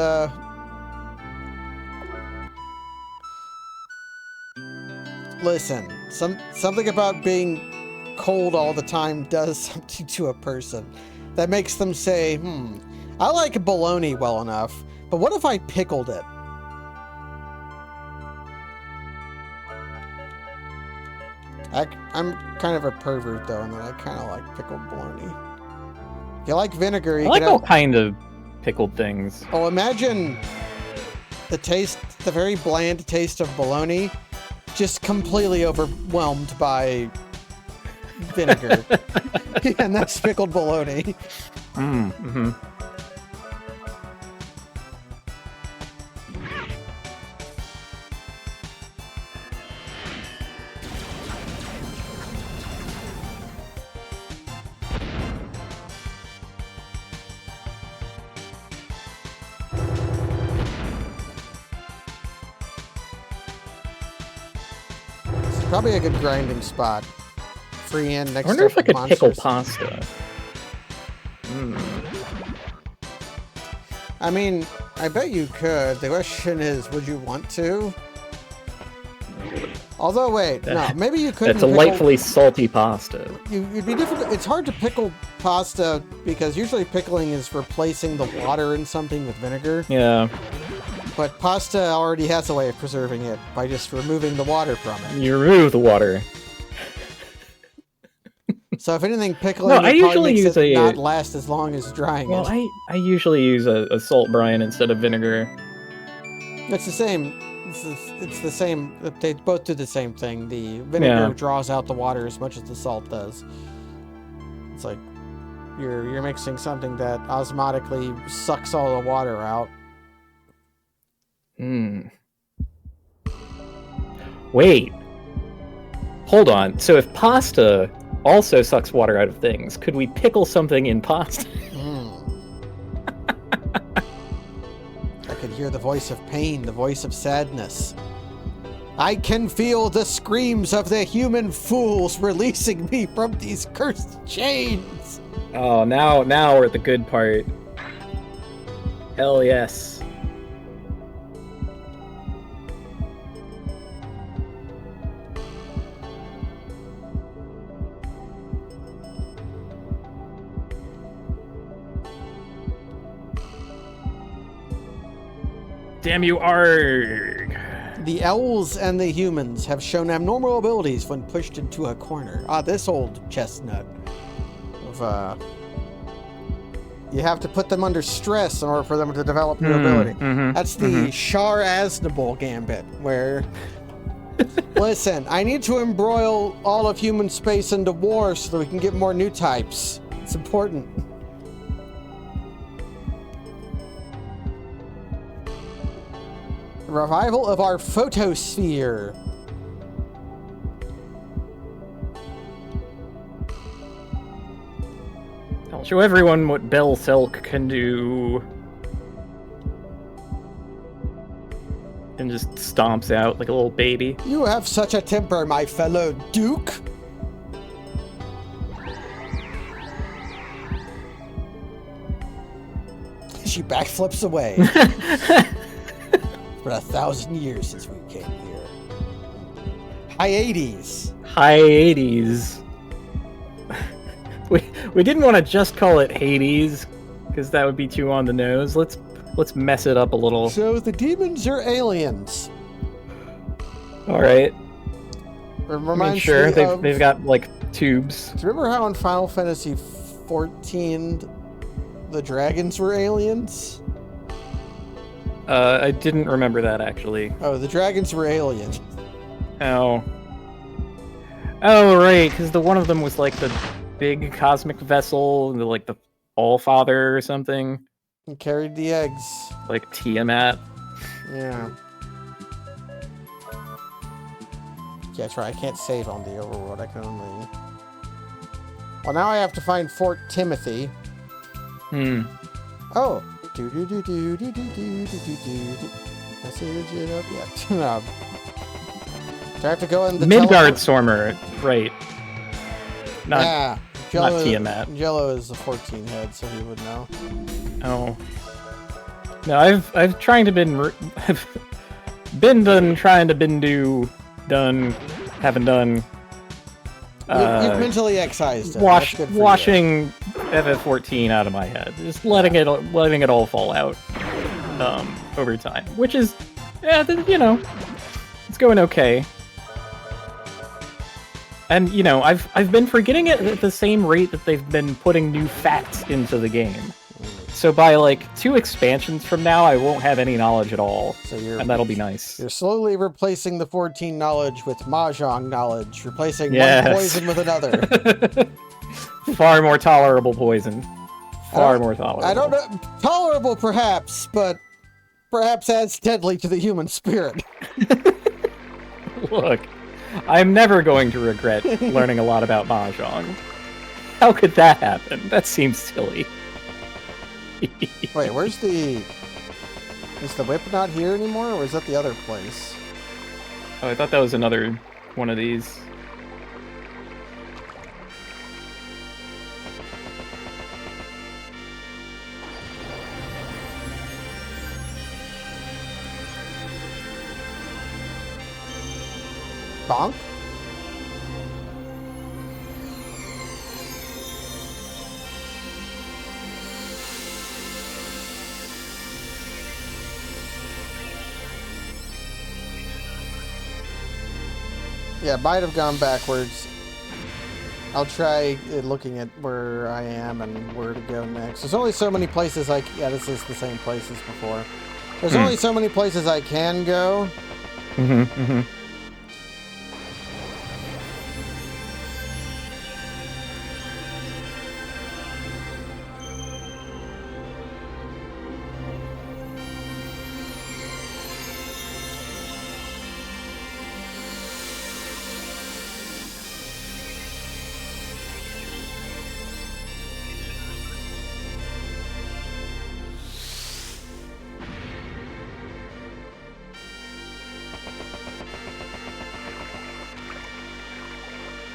Listen, something about being cold all the time does something to a person that makes them say, I like bologna well enough, but what if I pickled it? I'm kind of a pervert though, and that I kind of like pickled bologna. If you like vinegar, you I like all kind of pickled things. Oh, imagine the very bland taste of bologna, just completely overwhelmed by vinegar. And that's pickled bologna. Mm-hmm. It's probably a good grinding spot. Free in next. I wonder if I could monsters. pickle pasta. I mean, I bet you could. The question is, would you want to? Although, wait, no, maybe you couldn't. That delightfully salty pasta. You'd be difficult. It's hard to pickle pasta because usually pickling is replacing the water in something with vinegar. Yeah. But pasta already has a way of preserving it by just removing the water from it. You remove the water. So if anything, pickling No, I it usually makes use it not last as long as drying Well, it. I usually use a salt brine instead of vinegar. It's the same. It's the same. They both do the same thing. The vinegar draws out the water as much as the salt does. It's like you're mixing something that osmotically sucks all the water out. Wait. Hold on. So if pasta also sucks water out of things, could we pickle something in pasta? I could hear the voice of pain, the voice of sadness. I can feel the screams of the human fools releasing me from these cursed chains. Oh, now we're at the good part. Hell yes. Damn you, arg! The elves and the humans have shown abnormal abilities when pushed into a corner. Ah, this old chestnut. You have to put them under stress in order for them to develop new ability. That's the Shar Aznable gambit, where... Listen, I need to embroil all of human space into war so that we can get more new types. It's important. Revival of our photosphere. I'll show everyone what Bell Selk can do. And just stomps out like a little baby. You have such a temper, my fellow Duke. She backflips away. For 1,000 years since we came here. High 80s. High 80s. We didn't want to just call it Hades, because that would be too on the nose. Let's mess it up a little. So the demons are aliens. All right. Reminds sure, me they've got like tubes. Do you remember how in Final Fantasy 14 the dragons were aliens? I didn't remember that actually. Oh, the dragons were aliens. Oh, right, because the one of them was like the big cosmic vessel, and the Allfather or something. He carried the eggs. Like Tiamat. Yeah. Yeah, that's right. I can't save on the overworld. I can only... Well, now I have to find Fort Timothy. Oh. Message it up. Yeah. No. Do I have to go in the Midgard Sormer, right. Not Jello, Tiamat. Jello is the 14 head, so he would know. Oh. No, I've trying to I've been done trying to haven't done. You've mentally excised it. Washing FF14 out of my head, just letting it all fall out over time, which is, it's going okay. And I've been forgetting it at the same rate that they've been putting new facts into the game. So by like 2 expansions from now, I won't have any knowledge at all, and that'll be nice. You're slowly replacing the 14 knowledge with Mahjong knowledge, replacing one poison with another. Far more tolerable poison. Far more tolerable. I don't know. Tolerable, perhaps, but perhaps adds deadly to the human spirit. Look, I'm never going to regret learning a lot about Mahjong. How could that happen? That seems silly. Wait, where's the... Is the whip not here anymore, or is that the other place? Oh, I thought that was another one of these. Bonk? Yeah, might have gone backwards. I'll try looking at where I am and where to go next. There's only so many places yeah, this is the same place as before. There's only so many places I can go.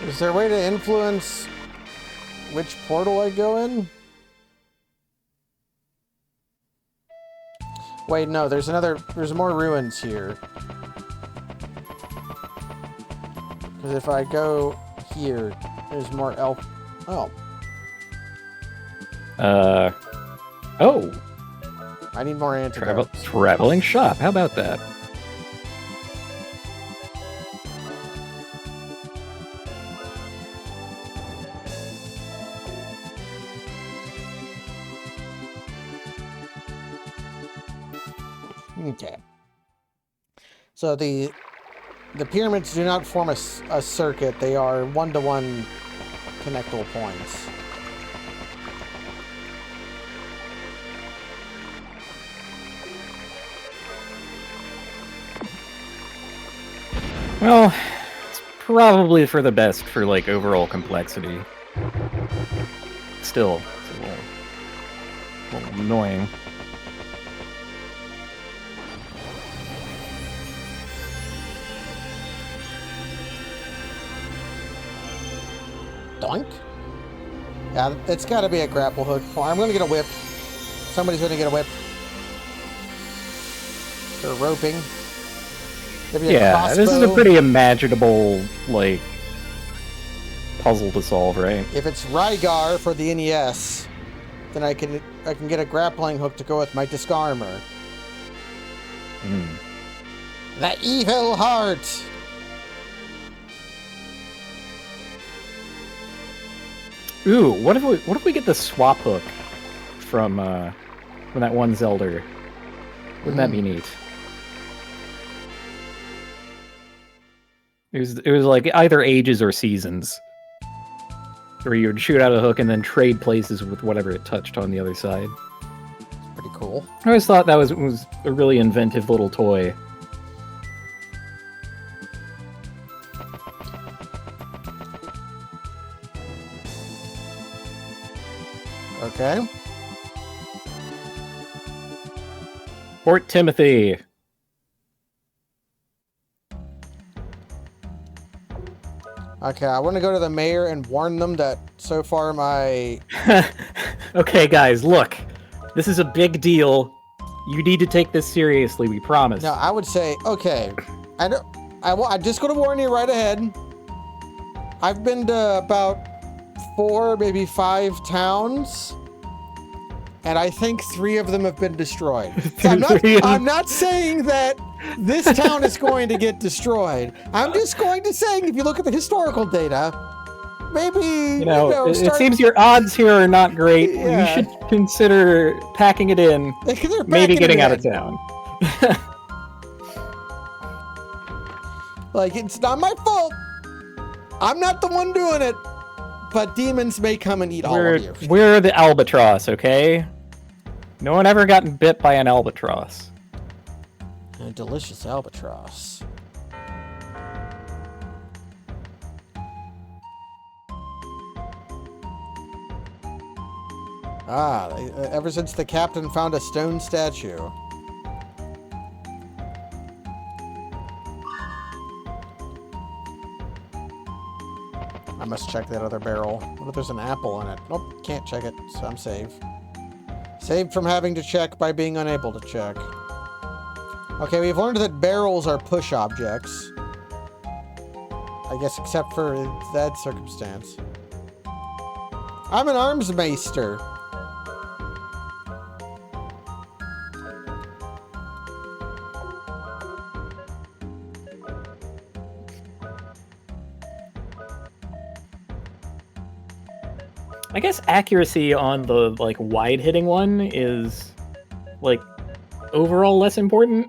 Is there a way to influence which portal I go in? Wait, no, there's more ruins here. Because if I go here, there's more elf... Oh. Oh. I need more antidotes. Traveling shop, how about that? Okay. So the pyramids do not form a circuit. They are one-to-one connectable points. Well, it's probably for the best for like overall complexity. Still, it's a little annoying. Doink. Yeah, it's got to be a grapple hook. I'm going to get a whip. Somebody's going to get a whip. They're roping. Yeah, this is a pretty imaginable, like, puzzle to solve, right? If it's Rygar for the NES, then I can get a grappling hook to go with my disc armor. The evil heart. Ooh, what if we get the swap hook from that one Zelda? Wouldn't that be neat? It was like either ages or seasons. where you would shoot out a hook and then trade places with whatever it touched on the other side. Pretty cool. I always thought that was a really inventive little toy. Okay. Fort Timothy. Okay, I want to go to the mayor and warn them that so far my... Okay, guys, look. This is a big deal. You need to take this seriously, we promise. No, I would say, okay, I'm just going to warn you right ahead. I've been to about 4, maybe 5 towns, and I think 3 of them have been destroyed. I'm not saying that this town is going to get destroyed. I'm just going to say, if you look at the historical data, maybe, it seems your odds here are not great. Yeah. You should consider packing it in, maybe getting out of town. Like, it's not my fault. I'm not the one doing it, but demons may come and eat all of you. We're the albatross, okay? No one ever gotten bit by an albatross. A delicious albatross. Ever since the captain found a stone statue. I must check that other barrel. What if there's an apple in it? Nope, can't check it, so I'm safe. Saved from having to check by being unable to check. Okay, we've learned that barrels are push objects. I guess except for that circumstance. I'm an arms maester. I guess accuracy on the like wide hitting one is like overall less important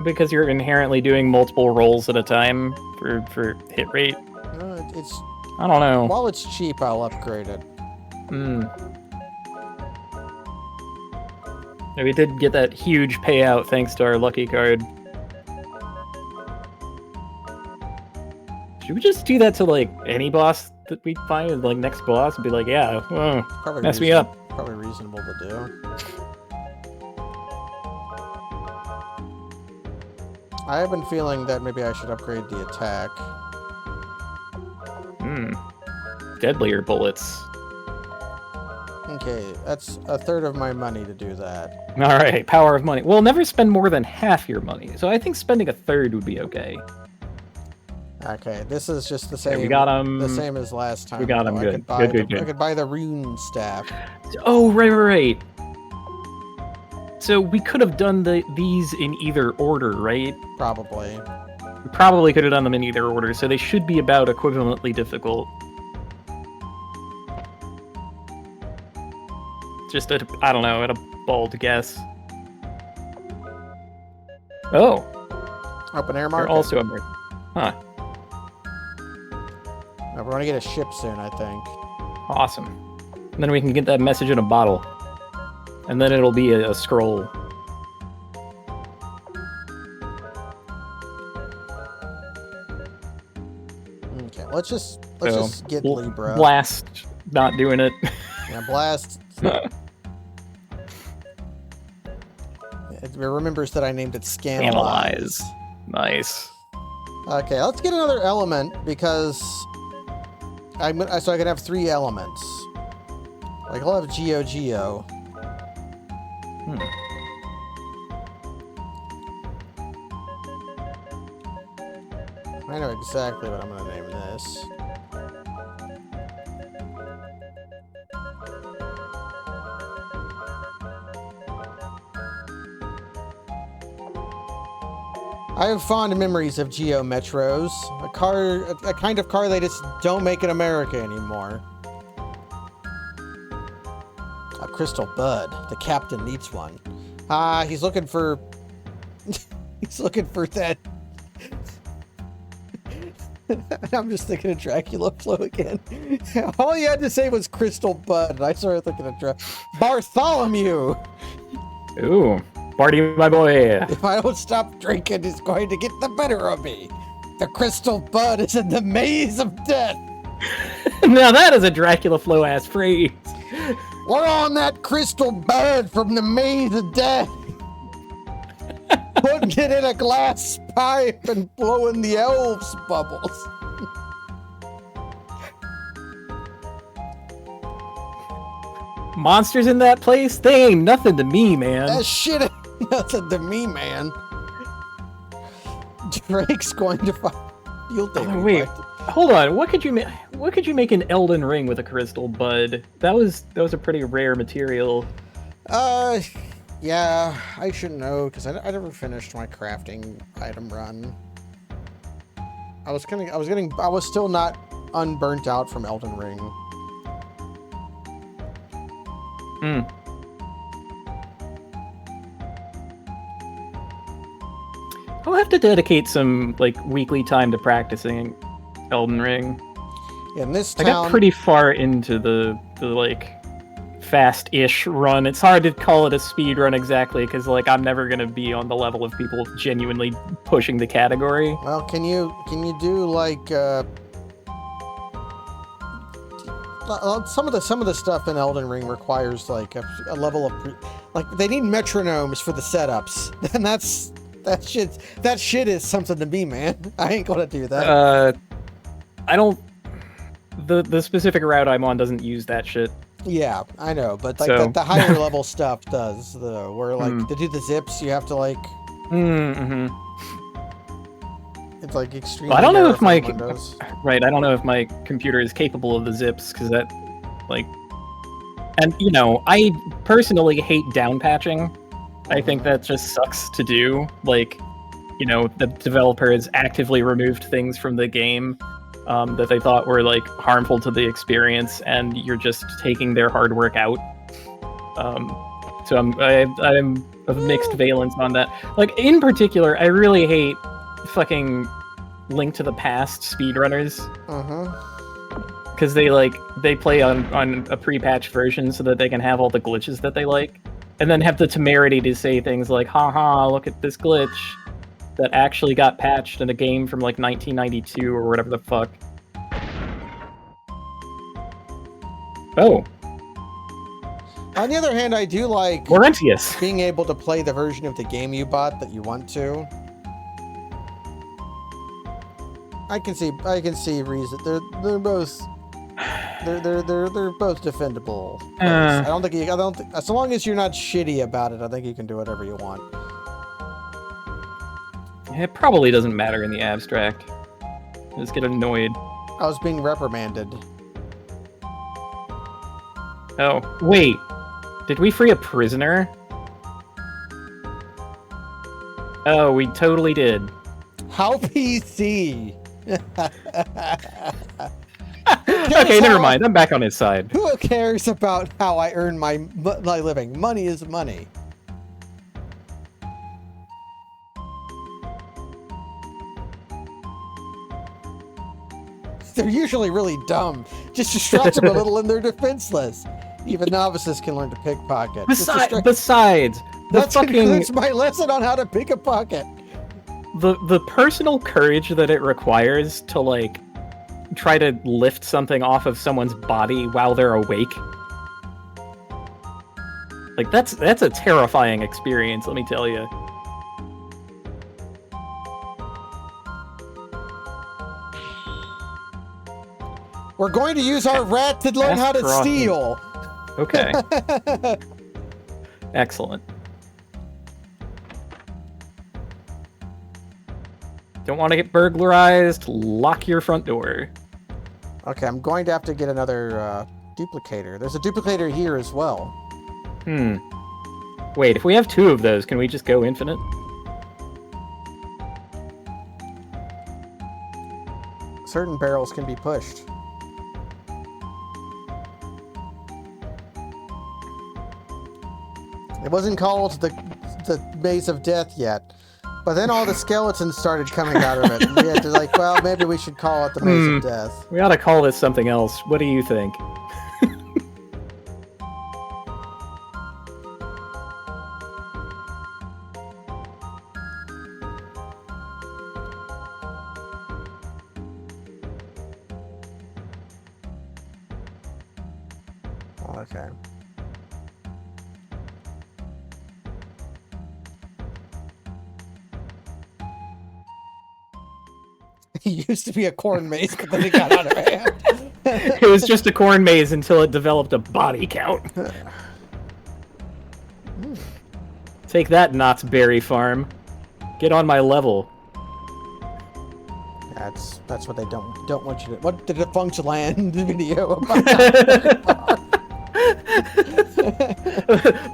because you're inherently doing multiple rolls at a time for hit rate. I don't know. While it's cheap, I'll upgrade it. We did get that huge payout thanks to our lucky card. Should we just do that to like any boss that we find, like next boss, and be like, yeah, mess me up? Probably reasonable to do. I have been feeling that maybe I should upgrade the attack. Deadlier bullets. Okay, that's 1/3 of my money to do that. All right, power of money. Well, never spend more than half your money, so I think spending 1/3 would be okay. Okay, this is just the same. Okay, we got him. The same as last time. We got him. Good. Good. I could buy the rune staff. Oh, right. So we could have done these in either order, right? Probably. We probably could have done them in either order, so they should be about equivalently difficult. Just I don't know, at a bold guess. Oh. Open air market. They're also American. Huh. We're going to get a ship soon, I think. Awesome. And then we can get that message in a bottle. And then it'll be a scroll. Okay, let's just get Libra. Blast, not doing it. Yeah, Blast. It remembers that I named it Scandalize. Nice. Okay, let's get another element because so I can have 3 elements. Like I'll have Geo. I know exactly what I'm going to name this. I have fond memories of Geo Metros, a kind of car they just don't make in America anymore. A Crystal Bud. The captain needs one. He's looking for... he's looking for that... I'm just thinking of Dracula Flow again. All you had to say was Crystal Bud, and I started thinking of Bartholomew. Ooh, Barty, my boy. If I don't stop drinking, it's going to get the better of me. The Crystal Bud is in the maze of death. Now that is a Dracula Flow ass phrase. We're on that Crystal Bud from the maze of death. Putting it in a glass pipe and blowing the elves' bubbles. Monsters in that place? They ain't nothing to me, man. That shit ain't nothing to me, man. Drake's going to find. You'll take me. Wait, hold on. What could you make? What could you make an Elden Ring with a crystal bud? That was a pretty rare material. Yeah, I should know because I never finished my crafting item run. I was still not unburnt out from Elden Ring. Hmm. I'll have to dedicate some weekly time to practicing Elden Ring. In this I town, got pretty far into the fast-ish run. It's hard to call it a speed run exactly because I'm never gonna be on the level of people genuinely pushing the category. well, can you do some of the stuff in Elden Ring requires a level of they need metronomes for the setups, and that shit is something to me, man. I ain't gonna do that. I don't. The specific route I'm on doesn't use that shit. Yeah, I know, but So- the higher level stuff does though. Where to do the zips, you have to Mm-hmm. it's extremely. Well, I don't know if narrow my for windows. right. I don't know if my computer is capable of the zips because that, and I personally hate down patching. I think that just sucks to do. The developer has actively removed things from the game that they thought were harmful to the experience, and you're just taking their hard work out. So I'm of mixed valence on that. In particular, I really hate fucking Link to the Past speedrunners because they play on a pre-patched version so that they can have all the glitches that they like, and then have the temerity to say things like, haha, look at this glitch that actually got patched in a game from 1992 or whatever the fuck. Oh, On the other hand, I do like Laurentius. being able to play the version of the game you bought that you want to. I can see reason. They're both defendable. I don't think as long as you're not shitty about it, I think you can do whatever you want. It probably doesn't matter in the abstract. I just get annoyed. I was being reprimanded. Oh, wait. Did we free a prisoner? Oh, we totally did. How PC? Okay, never mind. I'm back on his side. Who cares about how I earn my living? Money is money. They're usually really dumb. Just distract them a little and they're defenseless. Even novices can learn to pickpocket. Besides, that concludes my lesson on how to pick a pocket. The personal courage that it requires to try to lift something off of someone's body while they're awake. That's a terrifying experience, let me tell you. We're going to use our rat to learn how to steal. Okay. Excellent. Don't want to get burglarized? Lock your front door. Okay, I'm going to have to get another duplicator. There's a duplicator here as well. Wait, if we have two of those, can we just go infinite? Certain barrels can be pushed. It wasn't called the Maze of Death yet, But then all the skeletons started coming out of it. And we had to well, maybe we should call it the Maze of Death. We ought to call this something else. What do you think? Okay. It used to be a corn maze, but then it got out of hand. It was just a corn maze until it developed a body count. Take that, Knott's Berry Farm. Get on my level. That's what they don't want you to. What the Defunct Land video about?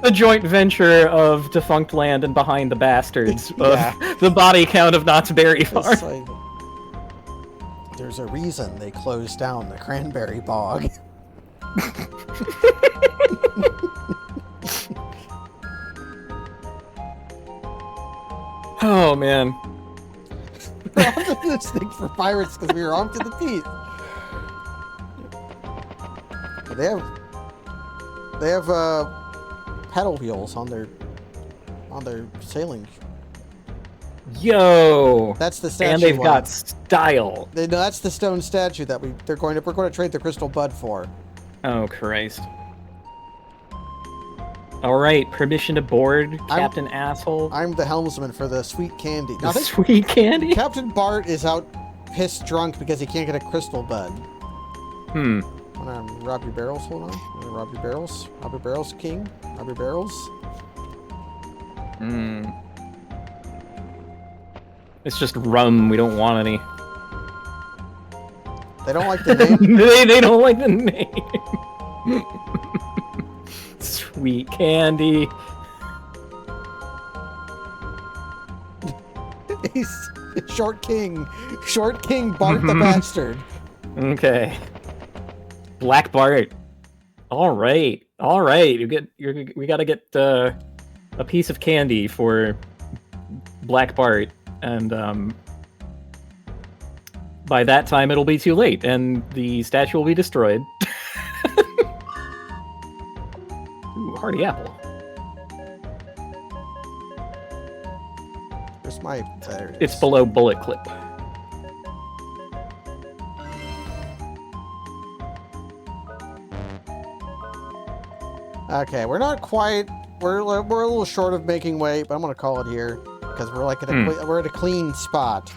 The joint venture of Defunct Land and Behind the Bastards of Yeah. the body count of Knott's Berry Farm. It's like, there's a reason they closed down the cranberry bog. Oh man. We're off to this thing for pirates because we were armed to the teeth. They have paddle wheels on their sailing. Yo. That's the statue. And they've one. got style. No, that's the stone statue that we're going to trade the crystal bud for. Oh Christ. All right, permission to board, Captain Asshole. I'm the helmsman for the sweet candy. Now, The sweet candy. Captain Bart is out pissed drunk because he can't get a crystal bud. Hmm. Robbie Barrels, hold on. Robbie Barrels King. Robbie Barrels. Hmm. It's just rum. We don't want any. They don't like the name. they don't like the name. Sweet candy. He's Short King Bart the Bastard. Okay. Black Bart. All right. We gotta get a piece of candy for Black Bart, and by that time it'll be too late, and the statue will be destroyed. Ooh, hearty apple. There's my. There it It's is. below bullet clip. Okay, we're not quite. We're a little short of making weight, but I'm gonna call it here because we're like we're at a clean spot.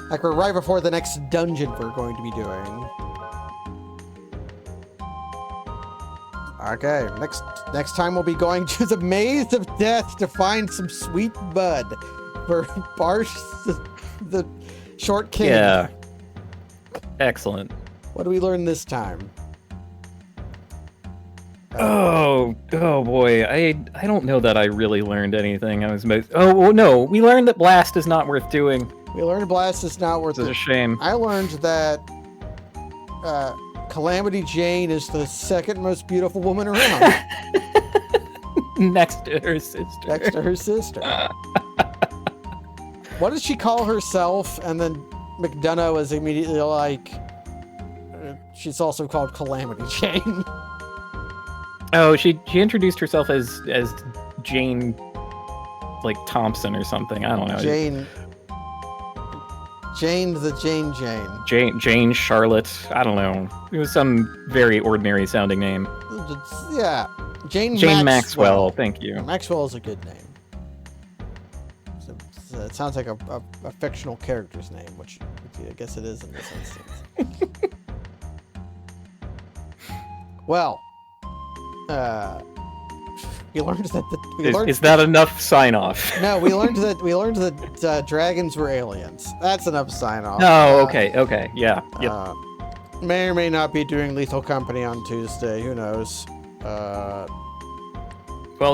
Like we're right before the next dungeon we're going to be doing. Okay, next time we'll be going to the Maze of Death to find some sweet bud for Bart the Short King. Yeah. Excellent. What do we learn this time? Oh boy, I don't know that I really learned anything. Oh no, we learned that Blast is not worth doing. We learned Blast is not worth It's a it. shame. I learned that Calamity Jane is the second most beautiful woman around, Next to her sister. next to her sister. What does she call herself? And then McDonough is immediately like, she's also called Calamity Jane. Oh, she introduced herself as Jane, like Thompson or something. I don't know. Jane the Jane. Jane Charlotte. I don't know. It was some very ordinary sounding name. Yeah, Jane Maxwell. Thank you. Maxwell is a good name. It sounds like a fictional character's name, which I guess it is in this instance. Well, we learned that Is that enough sign off? No, we learned that dragons were aliens. That's enough sign off. Oh, okay, yeah. Yep. May or may not be doing Lethal Company on Tuesday. Who knows? Well,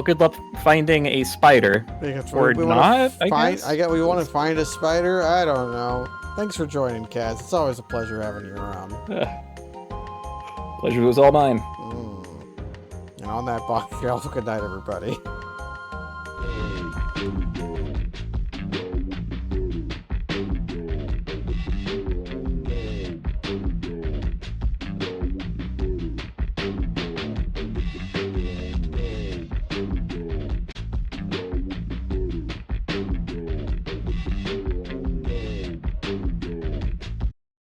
good luck finding a spider. Or not, I guess? We want to find a spider. I don't know. Thanks for joining, Kaz. It's always a pleasure having you around. Pleasure was all mine. And on that bombshell, good night, everybody.